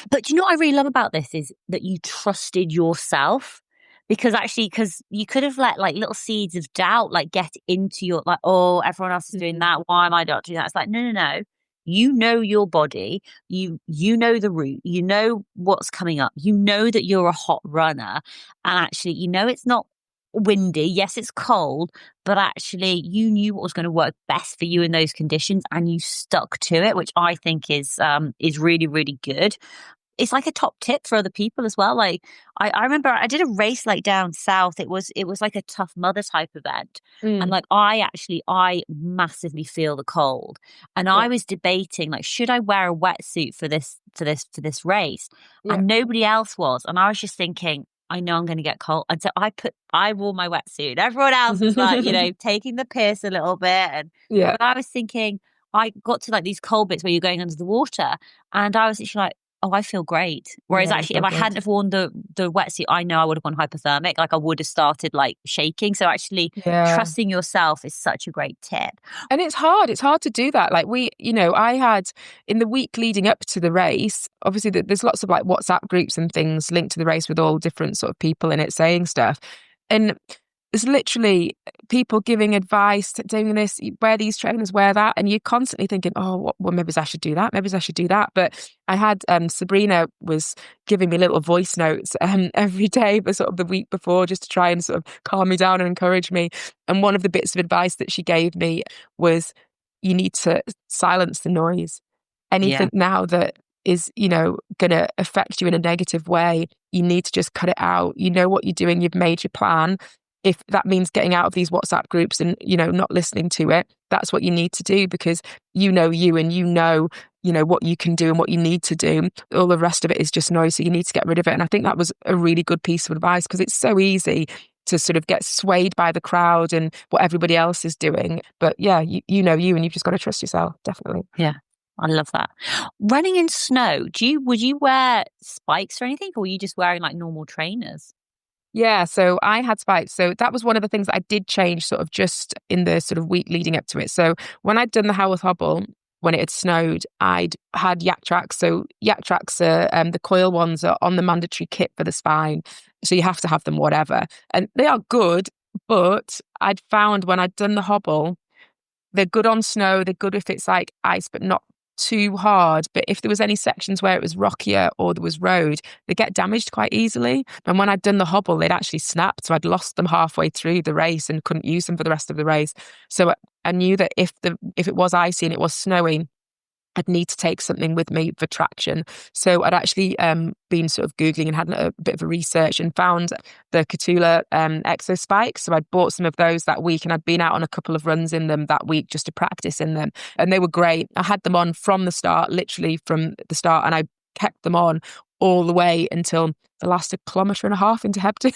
But do you know what I really love about this is that you trusted yourself, because you could have let like little seeds of doubt like get into your like, oh, everyone else is doing that. Why am I not doing that? It's like, no, no, no. You know your body, you know the route, you know what's coming up, you know that you're a hot runner, and actually, it's not windy. Yes, it's cold, but actually you knew what was going to work best for you in those conditions and you stuck to it, which I think is really, really good. It's like a top tip for other people as well. Like I remember I did a race like down south. It was like a Tough Mudder type event. And like I massively feel the cold. And I was debating like, should I wear a wetsuit for this race? Yeah. And nobody else was. And I was just thinking, I know I'm going to get cold. And so I wore my wetsuit. Everyone else was like, taking the piss a little bit. And but I was thinking, I got to like these cold bits where you're going under the water. And I was actually like, oh, I feel great. Whereas actually, if I hadn't have worn the wetsuit, I know I would have gone hypothermic. Like I would have started like shaking. So actually trusting yourself is such a great tip. And it's hard. It's hard to do that. Like I had in the week leading up to the race, obviously there's lots of like WhatsApp groups and things linked to the race with all different sort of people in it saying stuff. And there's literally people giving advice, doing this, wear these trainers, wear that. And you're constantly thinking, oh, well, maybe I should do that. Maybe I should do that. But I had Sabrina was giving me little voice notes every day, but sort of the week before, just to try and sort of calm me down and encourage me. And one of the bits of advice that she gave me was, you need to silence the noise. Anything now that is, going to affect you in a negative way, you need to just cut it out. You know what you're doing. You've made your plan. If that means getting out of these WhatsApp groups and, not listening to it, that's what you need to do, because you and what you can do and what you need to do. All the rest of it is just noise. So you need to get rid of it. And I think that was a really good piece of advice, because it's so easy to sort of get swayed by the crowd and what everybody else is doing. But yeah, you and you've just got to trust yourself. Definitely. Yeah. I love that. Running in snow, would you wear spikes or anything, or were you just wearing like normal trainers? Yeah, so I had spikes. So that was one of the things that I did change sort of just in the sort of week leading up to it. So when I'd done the Haworth Hobble, when it had snowed, I'd had yak tracks. So yak tracks are the coil ones are on the mandatory kit for the spine. So you have to have them, whatever. And they are good, but I'd found when I'd done the hobble, they're good on snow, they're good if it's like ice, but not too hard. But if there was any sections where it was rockier or there was road, they get damaged quite easily. And when I'd done the hobble, they'd actually snapped. So I'd lost them halfway through the race and couldn't use them for the rest of the race. So I knew that if it was icy and it was snowing, I'd need to take something with me for traction. So I'd actually been sort of Googling and had a bit of a research and found the Catula Exo Spikes. So I'd bought some of those that week and I'd been out on a couple of runs in them that week just to practice in them. And they were great. I had them on from the start, literally from the start, and I kept them on all the way until the last 1.5 kilometers into Hebden.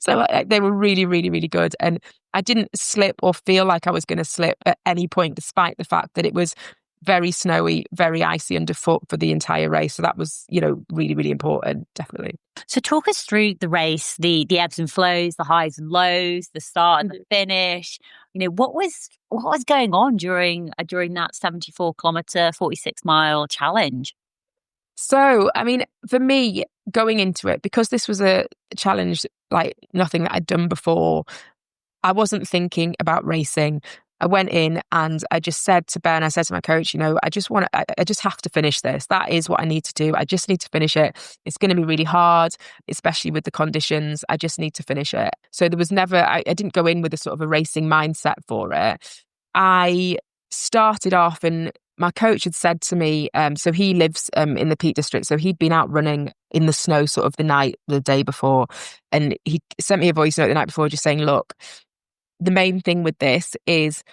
So they were really, really, really good. And I didn't slip or feel like I was going to slip at any point, despite the fact that it was very snowy, very icy underfoot for the entire race. So that was, really, really important, definitely. So talk us through the race, the ebbs and flows, the highs and lows, the start and the finish. What was going on during that 74-kilometer, 46-mile challenge? So, I mean, for me, going into it, because this was a challenge like nothing that I'd done before, I wasn't thinking about racing. I went in and I just said to Ben, I said to my coach, I just have to finish this. That is what I need to do. I just need to finish it. It's going to be really hard, especially with the conditions. I just need to finish it. So there was never, I didn't go in with a sort of a racing mindset for it. I started off and my coach had said to me, so he lives in the Peak District. So he'd been out running in the snow sort of the day before. And he sent me a voice note the night before just saying, look, the main thing with this is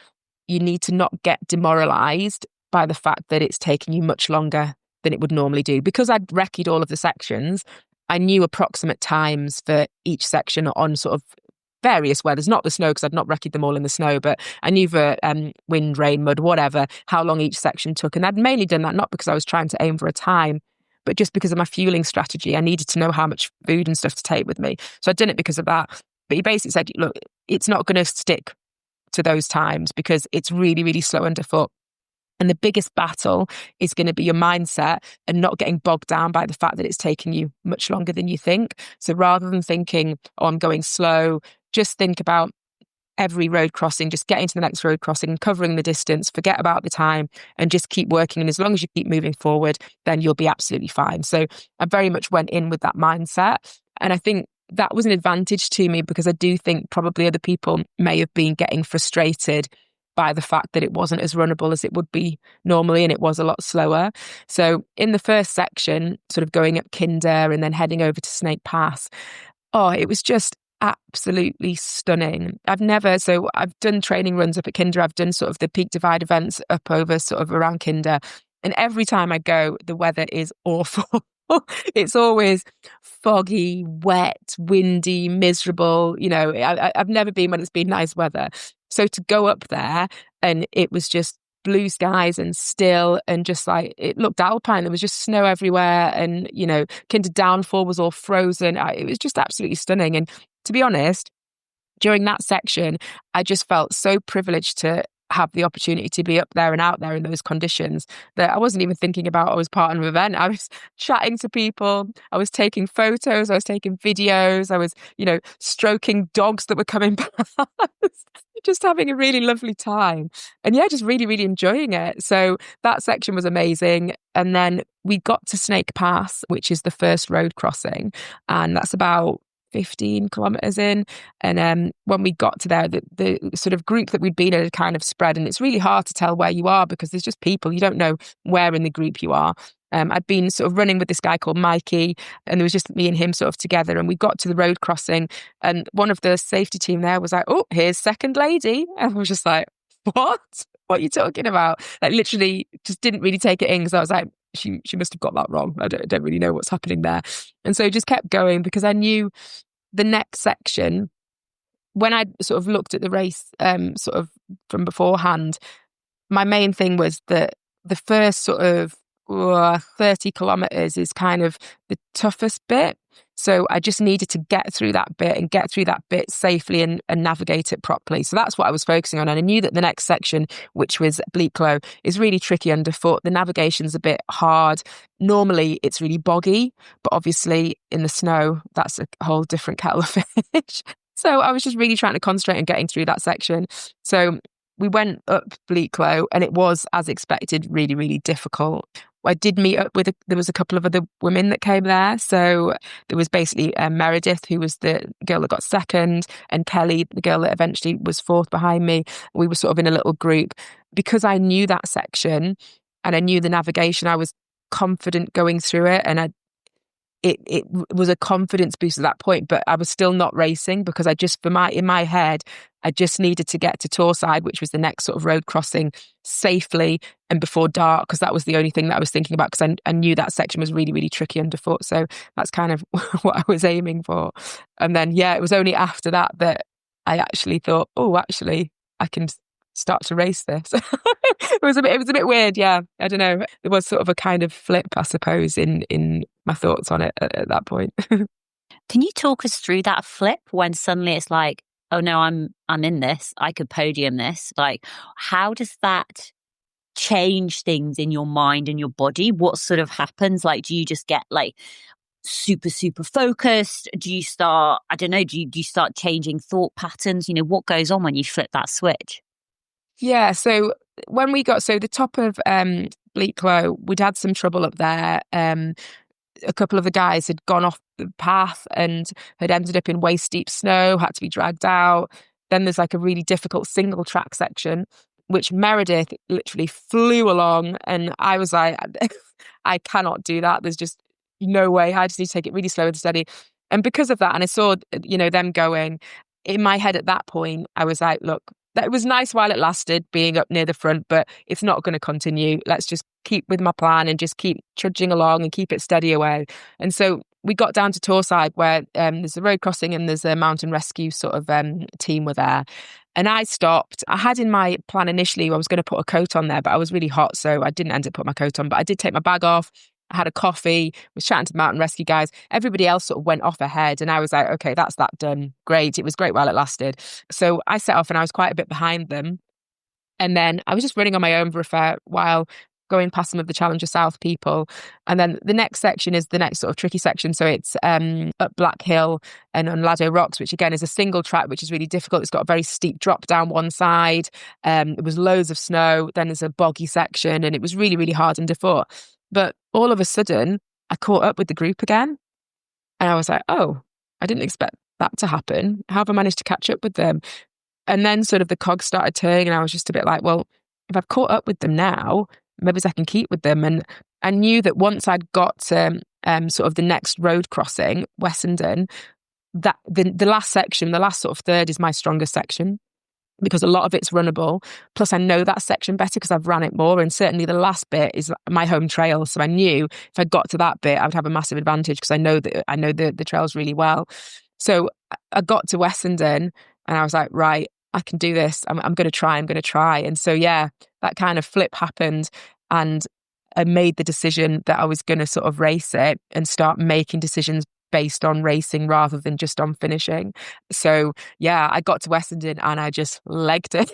you need to not get demoralized by the fact that it's taking you much longer than it would normally do. Because I'd recce'd all of the sections, I knew approximate times for each section on sort of various weathers, not the snow because I'd not recce'd them all in the snow, but I knew for wind, rain, mud, whatever, how long each section took. And I'd mainly done that not because I was trying to aim for a time, but just because of my fueling strategy. I needed to know how much food and stuff to take with me. So I'd done it because of that. But he basically said, look, it's not going to stick to those times because it's really, really slow underfoot. And the biggest battle is going to be your mindset and not getting bogged down by the fact that it's taking you much longer than you think. So rather than thinking, oh, I'm going slow, just think about every road crossing, just getting to the next road crossing, covering the distance, forget about the time and just keep working. And as long as you keep moving forward, then you'll be absolutely fine. So I very much went in with that mindset. And I think that was an advantage to me because I do think probably other people may have been getting frustrated by the fact that it wasn't as runnable as it would be normally and it was a lot slower. So in the first section, sort of going up Kinder and then heading over to Snake Pass, it was just absolutely stunning. I've done training runs up at Kinder. I've done sort of the Peak Divide events up over sort of around Kinder. And every time I go, the weather is awful. It's always foggy, wet, windy, miserable. I've never been when it's been nice weather. So to go up there and it was just blue skies and still and just like it looked alpine. There was just snow everywhere and, Kinder Downfall was all frozen. It was just absolutely stunning. And to be honest, during that section, I just felt so privileged to have the opportunity to be up there and out there in those conditions that I wasn't even thinking about I was part of an event. I was chatting to people, I was taking photos, I was taking videos, I was, stroking dogs that were coming past, just having a really lovely time. And yeah, just really, really enjoying it. So that section was amazing. And then we got to Snake Pass, which is the first road crossing. And that's about 15 kilometers in. And when we got to there, the sort of group that we'd been in had kind of spread. And it's really hard to tell where you are because there's just people. You don't know where in the group you are. I'd been sort of running with this guy called Mikey, and there was just me and him sort of together. And we got to the road crossing, and one of the safety team there was like, "Oh, here's second lady." And I was just like, "What? What are you talking about?" Like literally just didn't really take it in because I was like, she must have got that wrong. I don't really know what's happening there. And so just kept going because I knew the next section, when I sort of looked at the race sort of from beforehand, my main thing was that the first sort of 30 kilometers is kind of the toughest bit. So I just needed to get through that bit and get through that bit safely and navigate it properly. So that's what I was focusing on. And I knew that the next section, which was Bleaklow, is really tricky underfoot. The navigation's a bit hard. Normally it's really boggy, but obviously in the snow, that's a whole different kettle of fish. So I was just really trying to concentrate on getting through that section. So we went up Bleaklow and it was, as expected, really, really difficult. I did meet up with, there was a couple of other women that came there. So there was basically Meredith, who was the girl that got second, and Kelly, the girl that eventually was fourth behind me. We were sort of in a little group. Because I knew that section and I knew the navigation, I was confident going through it, and it was a confidence boost at that point, but I was still not racing because in my head, I just needed to get to Torside, which was the next sort of road crossing, safely and before dark, because that was the only thing that I was thinking about, because I knew that section was really, really tricky underfoot. So that's kind of what I was aiming for. And then, yeah, it was only after that that I actually thought, oh, actually, I can start to race this. It was a bit weird. Yeah. I don't know. It was sort of a kind of flip, I suppose, in my thoughts on it at that point. Can you talk us through that flip when suddenly it's like, oh no, I'm in this, I could podium this? Like, how does that change things in your mind and your body? What sort of happens? Like, do you just get like super, super focused? Do you start, I don't know, do you start changing thought patterns? You know, what goes on when you flip that switch? Yeah, so when we got, so the top of Bleaklow, we'd had some trouble up there. A couple of the guys had gone off the path and had ended up in waist deep snow, had to be dragged out. Then there's like a really difficult single track section, which Meredith literally flew along. And I was like, I cannot do that. There's just no way. I just need to take it really slow and steady. And because of that, and I saw, them going, in my head at that point, I was like, look, that was nice while it lasted, being up near the front, but it's not going to continue. Let's just keep with my plan and just keep trudging along and keep it steady away. And so we got down to Torside, where there's a road crossing and there's a mountain rescue sort of team were there. And I stopped. I had in my plan initially, I was going to put a coat on there, but I was really hot, so I didn't end up putting my coat on. But I did take my bag off. I had a coffee, was chatting to the mountain rescue guys. Everybody else sort of went off ahead, and I was like, okay, that's that done. Great. It was great while it lasted. So I set off and I was quite a bit behind them. And then I was just running on my own for a fair while, going past some of the Challenger South people. And then the next section is the next sort of tricky section. So it's up Black Hill and on Lado Rocks, which again is a single track, which is really difficult. It's got a very steep drop down one side. It was loads of snow. Then there's a boggy section, and it was really, really hard underfoot. But all of a sudden, I caught up with the group again. And I was like, oh, I didn't expect that to happen. How have I managed to catch up with them? And then sort of the cogs started turning, and I was just a bit like, well, if I've caught up with them now, maybe I can keep with them. And I knew that once I'd got to sort of the next road crossing, Wessenden, that the last section, the last sort of third is my strongest section, because a lot of it's runnable. Plus, I know that section better because I've ran it more. And certainly the last bit is my home trail. So I knew if I got to that bit, I would have a massive advantage because I know the trails really well. So I got to Wessenden and I was like, right, I can do this. I'm going to try. And so, yeah, that kind of flip happened. And I made the decision that I was going to sort of race it and start making decisions based on racing rather than just on finishing. So yeah, I got to Wessenden and I just legged it.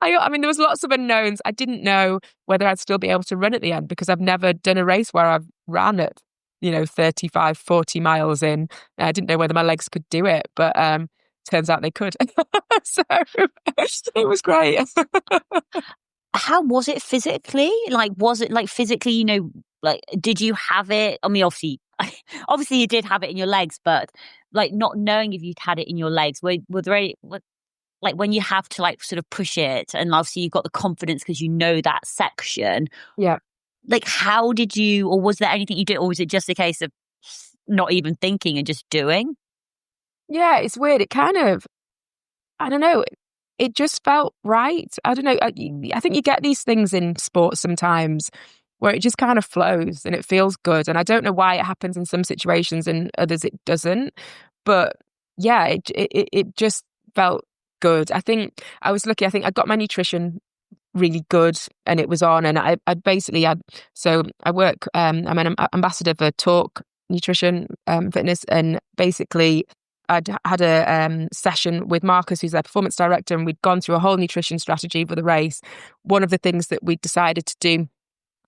I mean, there was lots of unknowns. I didn't know whether I'd still be able to run at the end because I've never done a race where I've ran at, 35, 40 miles in. I didn't know whether my legs could do it, but turns out they could. So it was great. How was it physically? Like, was it like physically, like, did you have it? I mean, obviously you did have it in your legs, but like not knowing if you'd had it in your legs, were there any, like when you have to like sort of push it and obviously you've got the confidence because you know that section. Yeah. Like, how did you, or was there anything you did, or was it just a case of not even thinking and just doing? Yeah, it's weird. It kind of, I don't know, it just felt right. I don't know. I think you get these things in sports sometimes where it just kind of flows and it feels good. And I don't know why it happens in some situations and others it doesn't. But yeah, it just felt good. I think I was lucky. I think I got my nutrition really good and it was on. And I basically had, so I work, I'm an ambassador for Talk nutrition, fitness, and basically I'd had a session with Marcus, who's their performance director, and we'd gone through a whole nutrition strategy for the race. One of the things that we decided to do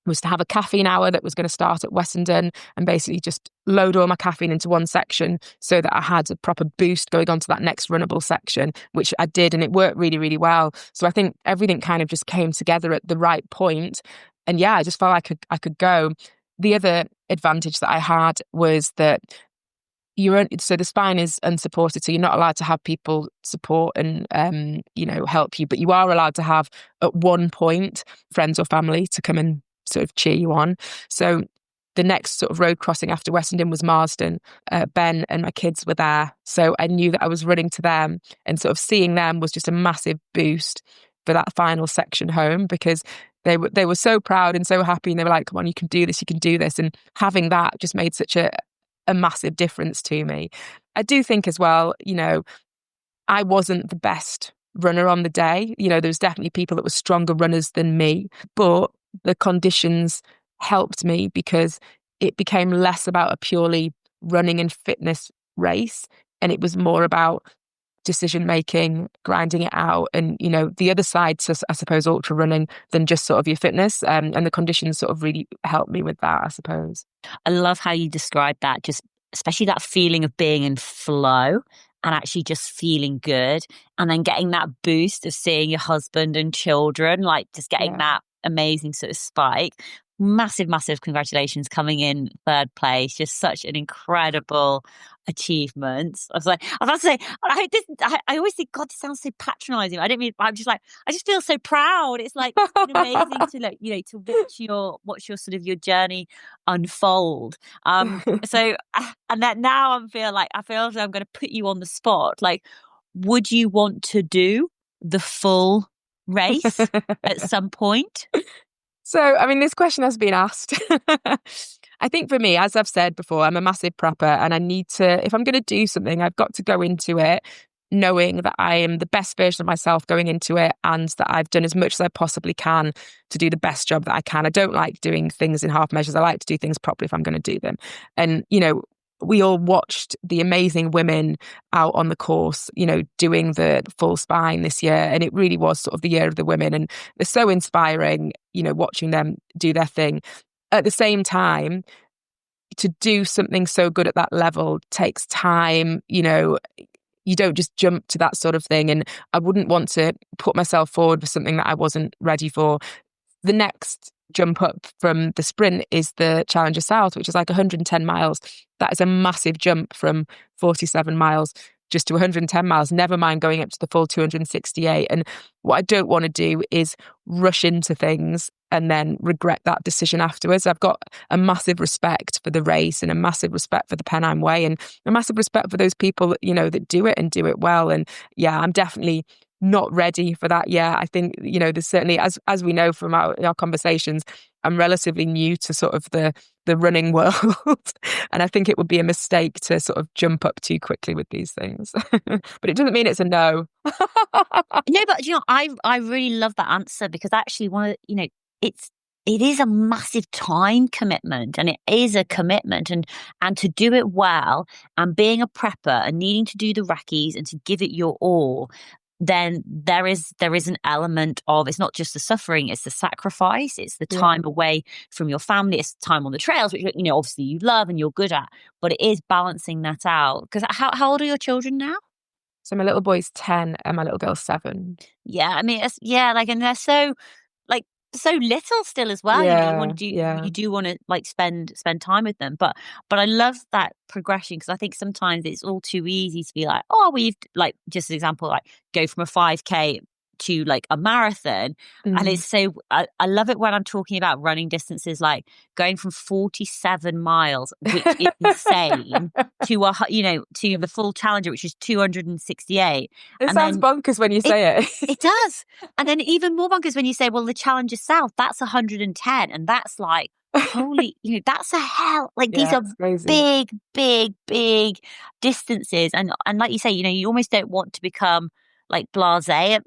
was to have a caffeine hour that was going to start at Wessendon and basically just load all my caffeine into one section so that I had a proper boost going on to that next runnable section, which I did, and it worked really, really well. So I think everything kind of just came together at the right point. And yeah, I just felt like I could go. The other advantage that I had was that so the spine is unsupported, so you're not allowed to have people support and help you, but you are allowed to have at one point friends or family to come and sort of cheer you on. So the next sort of road crossing after Wessendon was Marsden. Ben and my kids were there, so I knew that I was running to them, and sort of seeing them was just a massive boost for that final section home, because they were so proud and so happy, and they were like, come on, you can do this, and having that just made such a massive difference to me. I do think as well, I wasn't the best runner on the day. There was definitely people that were stronger runners than me, but the conditions helped me because it became less about a purely running and fitness race, and it was more about decision making, grinding it out, and the other side to, I suppose, ultra running than just sort of your fitness, and the conditions sort of really helped me with that, I suppose. I love how you described that, just especially that feeling of being in flow and actually just feeling good, and then getting that boost of seeing your husband and children, like just getting that amazing sort of spike. Massive congratulations, coming in third place. Just such an incredible achievement. I was about to say, I always think, God, this sounds so patronizing. I don't mean, I'm just like, I just feel so proud. It's like it's amazing to to watch your sort of your journey unfold. So and that now I feel like I'm going to put you on the spot. Like, would you want to do the full race at some point? So, I mean, this question has been asked. I think for me, as I've said before, I'm a massive prepper, and I need to, if I'm going to do something, I've got to go into it knowing that I am the best version of myself going into it, and that I've done as much as I possibly can to do the best job that I can. I don't like doing things in half measures. I like to do things properly if I'm going to do them. And, we all watched the amazing women out on the course, doing the full spine this year. And it really was sort of the year of the women. And they're so inspiring, watching them do their thing. At the same time, to do something so good at that level takes time. You don't just jump to that sort of thing. And I wouldn't want to put myself forward for something that I wasn't ready for. The next jump up from the sprint is the Challenger South, which is like 110 miles. That is a massive jump from 47 miles just to 110 miles, never mind going up to the full 268. And what I don't want to do is rush into things and then regret that decision afterwards. I've got a massive respect for the race, and a massive respect for the Pennine Way, and a massive respect for those people, that do it and do it well. And yeah, I'm definitely not ready for that yet. I think, there's certainly, as we know from our conversations, I'm relatively new to sort of the running world. And I think it would be a mistake to sort of jump up too quickly with these things. But it doesn't mean it's a no. No, but I really love that answer, because actually it is a massive time commitment, and it is a commitment, and to do it well, and being a prepper and needing to do the recce's and to give it your all, then there is an element of, it's not just the suffering, it's the sacrifice, it's the time away from your family, it's time on the trails, which obviously you love and you're good at, but it is balancing that out. Because how old are your children now? So my little boy's 10 and my little girl's 7. Yeah, I mean, and they're so so little still as well. You want to do, you do want to spend time with them, but I love that progression, because I think sometimes it's all too easy to be like, oh, we've just an example, go from a 5K to a marathon. And it's so I love it when I'm talking about running distances, like going from 47 miles, which is insane, to to the full Challenger, which is 268. It sounds bonkers when you say it. It does. And then even more bonkers when you say, well, the Challenger South, that's 110, and that's holy, that's a hell. These are big distances, and like you say, you almost don't want to become blasé,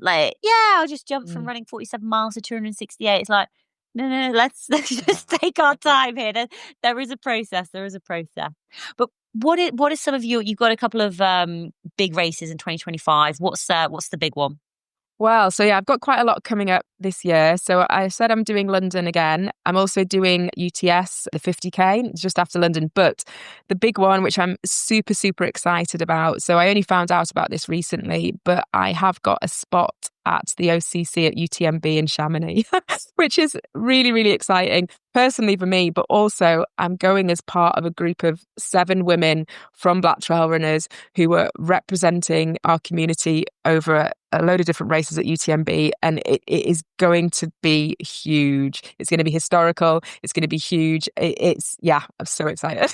I'll just jump from running 47 miles to 268. It's No, let's just take our time here. There is a process. There is a process. But what is some of you've got a couple of big races in 2025. What's the big one? Well, so yeah, I've got quite a lot coming up this year. So I said I'm doing London again. I'm also doing UTS, the 50K, just after London. But the big one, which I'm super, super excited about. So I only found out about this recently, but I have got a spot at the OCC at UTMB in Chamonix, which is really, really exciting personally for me, but also I'm going as part of a group of 7 women from Black Trail Runners who are representing our community over a load of different races at UTMB, and it is going to be huge. It's going to be historical. It's going to be huge. I'm so excited.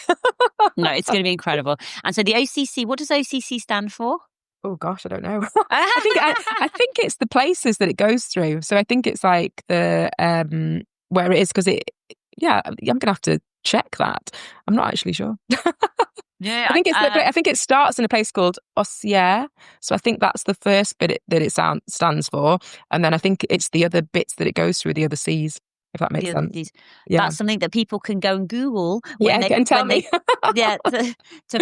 No, it's going to be incredible. And so the OCC, what does OCC stand for? Oh gosh, I don't know. I think it's the places that it goes through. So I think it's like the where it is, because I'm gonna have to check that. I'm not actually sure. Yeah, I think it starts in a place called Ossier. So I think that's the first bit that it stands for, and then I think it's the other bits that it goes through, the other Cs. If that makes sense. Yeah. That's something that people can go and Google tell me. To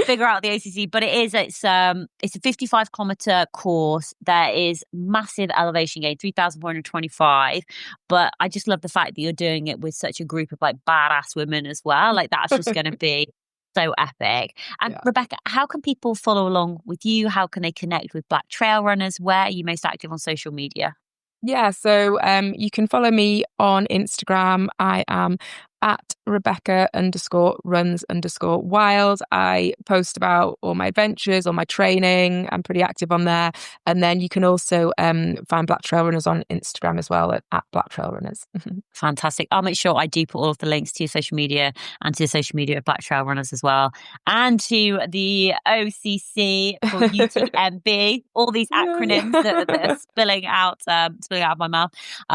figure out the OCC. But it's a 55-kilometer course. There is massive elevation gain, 3,425. But I just love the fact that you're doing it with such a group of like badass women as well. Like that's just going to be so epic. And Rebecca, how can people follow along with you? How can they connect with Black Trail Runners? Where are you most active on social media? Yeah, so you can follow me on Instagram. I am at Rebecca_runs_wild. I post about all my adventures, all my training. I'm pretty active on there. And then you can also find Black Trail Runners on Instagram as well at Black Trail Runners. Fantastic. I'll make sure I do put all of the links to your social media and to the social media of Black Trail Runners as well. And to the OCC for UTMB, all these acronyms that are spilling out of my mouth,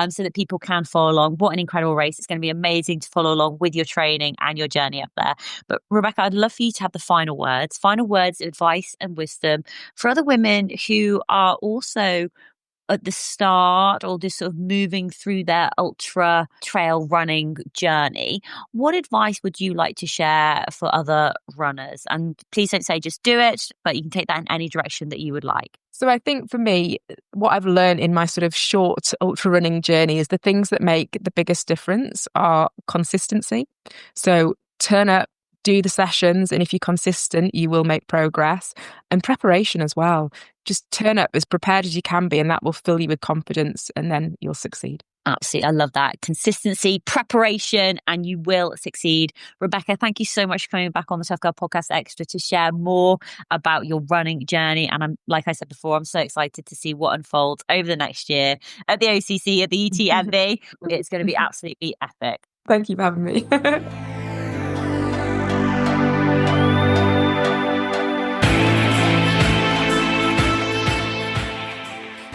so that people can follow along. What an incredible race. It's going to be amazing to follow along with your training and your journey up there. But Rebecca, I'd love for you to have the final words, advice and wisdom for other women who are also at the start or just sort of moving through their ultra trail running journey. What advice would you like to share for other runners? And please don't say just do it, but you can take that in any direction that you would like. So I think for me, what I've learned in my sort of short ultra running journey is the things that make the biggest difference are consistency. So turn up, do the sessions, and if you're consistent, you will make progress. And preparation as well. Just turn up as prepared as you can be, and that will fill you with confidence, and then you'll succeed. Absolutely. I love that. Consistency, preparation, and you will succeed. Rebecca, thank you so much for coming back on the Tough Girl Podcast Extra to share more about your running journey. And like I said before, I'm so excited to see what unfolds over the next year at the OCC, at the UTMB. It's going to be absolutely epic. Thank you for having me.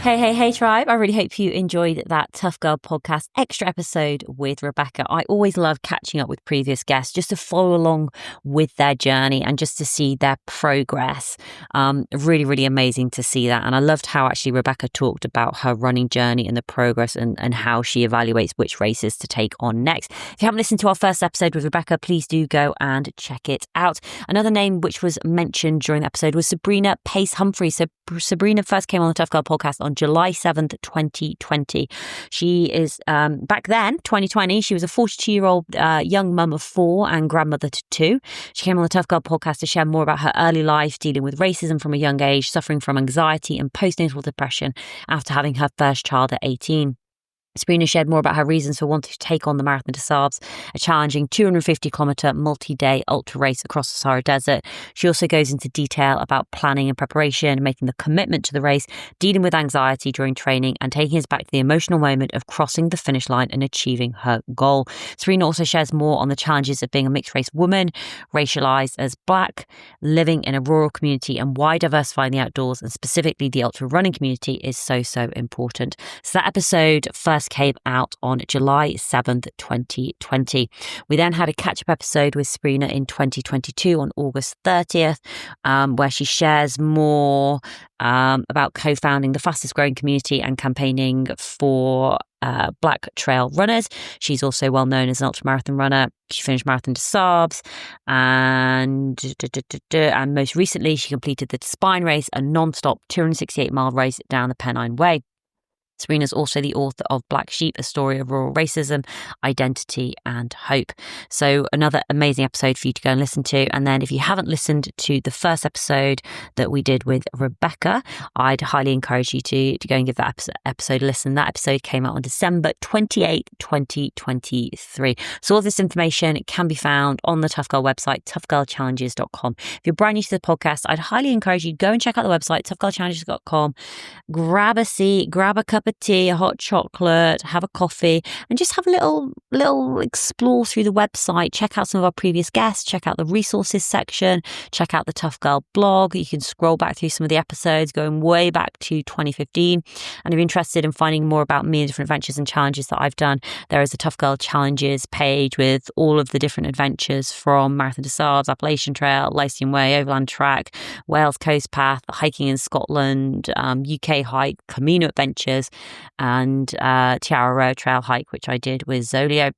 Hey, tribe. I really hope you enjoyed that Tough Girl Podcast Extra episode with Rebecca. I always love catching up with previous guests just to follow along with their journey and just to see their progress. Really, really amazing to see that. And I loved how actually Rebecca talked about her running journey and the progress and how she evaluates which races to take on next. If you haven't listened to our first episode with Rebecca, please do go and check it out. Another name which was mentioned during the episode was Sabrina Pace Humphrey. So Sabrina first came on the Tough Girl Podcast on July 7th, 2020. She is, back then, 2020, she was a 42-year-old young mum of 4 and grandmother to 2. She came on the Tough Girl Podcast to share more about her early life, dealing with racism from a young age, suffering from anxiety and postnatal depression after having her first child at 18. Sabrina shared more about her reasons for wanting to take on the Marathon des Sables, a challenging 250-kilometre multi-day ultra race across the Sahara Desert. She also goes into detail about planning and preparation, making the commitment to the race, dealing with anxiety during training, and taking us back to the emotional moment of crossing the finish line and achieving her goal. Sabrina also shares more on the challenges of being a mixed-race woman, racialised as Black, living in a rural community, and why diversifying the outdoors, and specifically the ultra running community, is so important. So that episode first podcast came out on July 7th, 2020. We then had a catch-up episode with Sabrina in 2022 on August 30th, where she shares more about co-founding the fastest growing community and campaigning for Black trail runners. She's also well known as an ultramarathon runner. She finished Marathon des Sables, and most recently she completed the Spine Race, a non-stop 268-mile race down the Pennine Way. Sabrina's also the author of Black Sheep, a story of rural racism, identity and hope. So another amazing episode for you to go and listen to. And then if you haven't listened to the first episode that we did with Rebecca, I'd highly encourage you to go and give that episode a listen. That episode came out on December 28, 2023. So all this information can be found on the Tough Girl website, toughgirlchallenges.com. If you're brand new to the podcast, I'd highly encourage you to go and check out the website, toughgirlchallenges.com. Grab a seat, grab a cup of tea, a hot chocolate, have a coffee, and just have a little explore through the website. Check out some of our previous guests, check out the resources section, check out the Tough Girl blog. You can scroll back through some of the episodes going way back to 2015. And if you're interested in finding more about me and different adventures and challenges that I've done, there is a Tough Girl Challenges page with all of the different adventures from Marathon des Sables, Appalachian Trail, Lyceum Way, Overland Track, Wales Coast Path, hiking in Scotland, UK hike, Camino Adventures, and Tiara Row Trail hike, which I did with Zolio.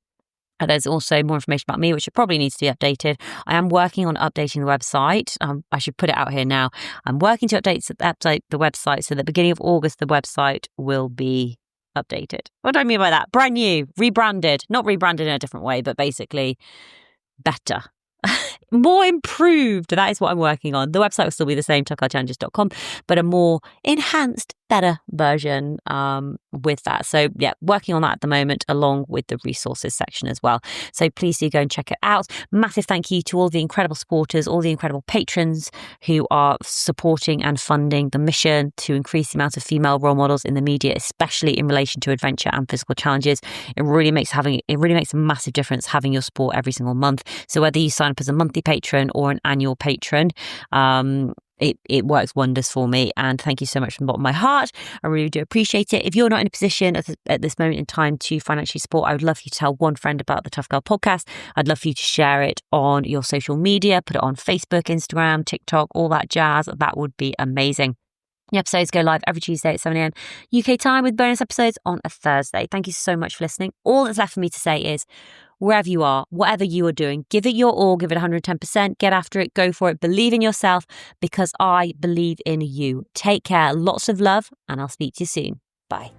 There's also more information about me, which probably needs to be updated. I am working on updating the website. I should put it out here now. I'm working to update the website, so at the beginning of August, the website will be updated. What do I mean by that? Brand new, rebranded, not rebranded in a different way, but basically better. More improved. That is what I'm working on. The website will still be the same, toughgirlchallenges.com, but a more enhanced, better version with that. So yeah, working on that at the moment, along with the resources section as well. So please do go and check it out. Massive thank you to all the incredible supporters, all the incredible patrons who are supporting and funding the mission to increase the amount of female role models in the media, especially in relation to adventure and physical challenges. It really makes a massive difference having your support every single month. So whether you sign up as a monthly patron or an annual patron, it works wonders for me, and thank you so much from the bottom of my heart. I really do appreciate it. If you're not in a position at this moment in time to financially support, I would love for you to tell one friend about the Tough Girl podcast. I'd love for you to share it on your social media, put it on Facebook, Instagram, TikTok, all that jazz. That would be amazing. The episodes go live every Tuesday at 7 a.m. UK time, with bonus episodes on a Thursday. Thank you so much for listening. All that's left for me to say is, wherever you are, whatever you are doing, give it your all, give it 110%, get after it, go for it, believe in yourself, because I believe in you. Take care, lots of love, and I'll speak to you soon. Bye.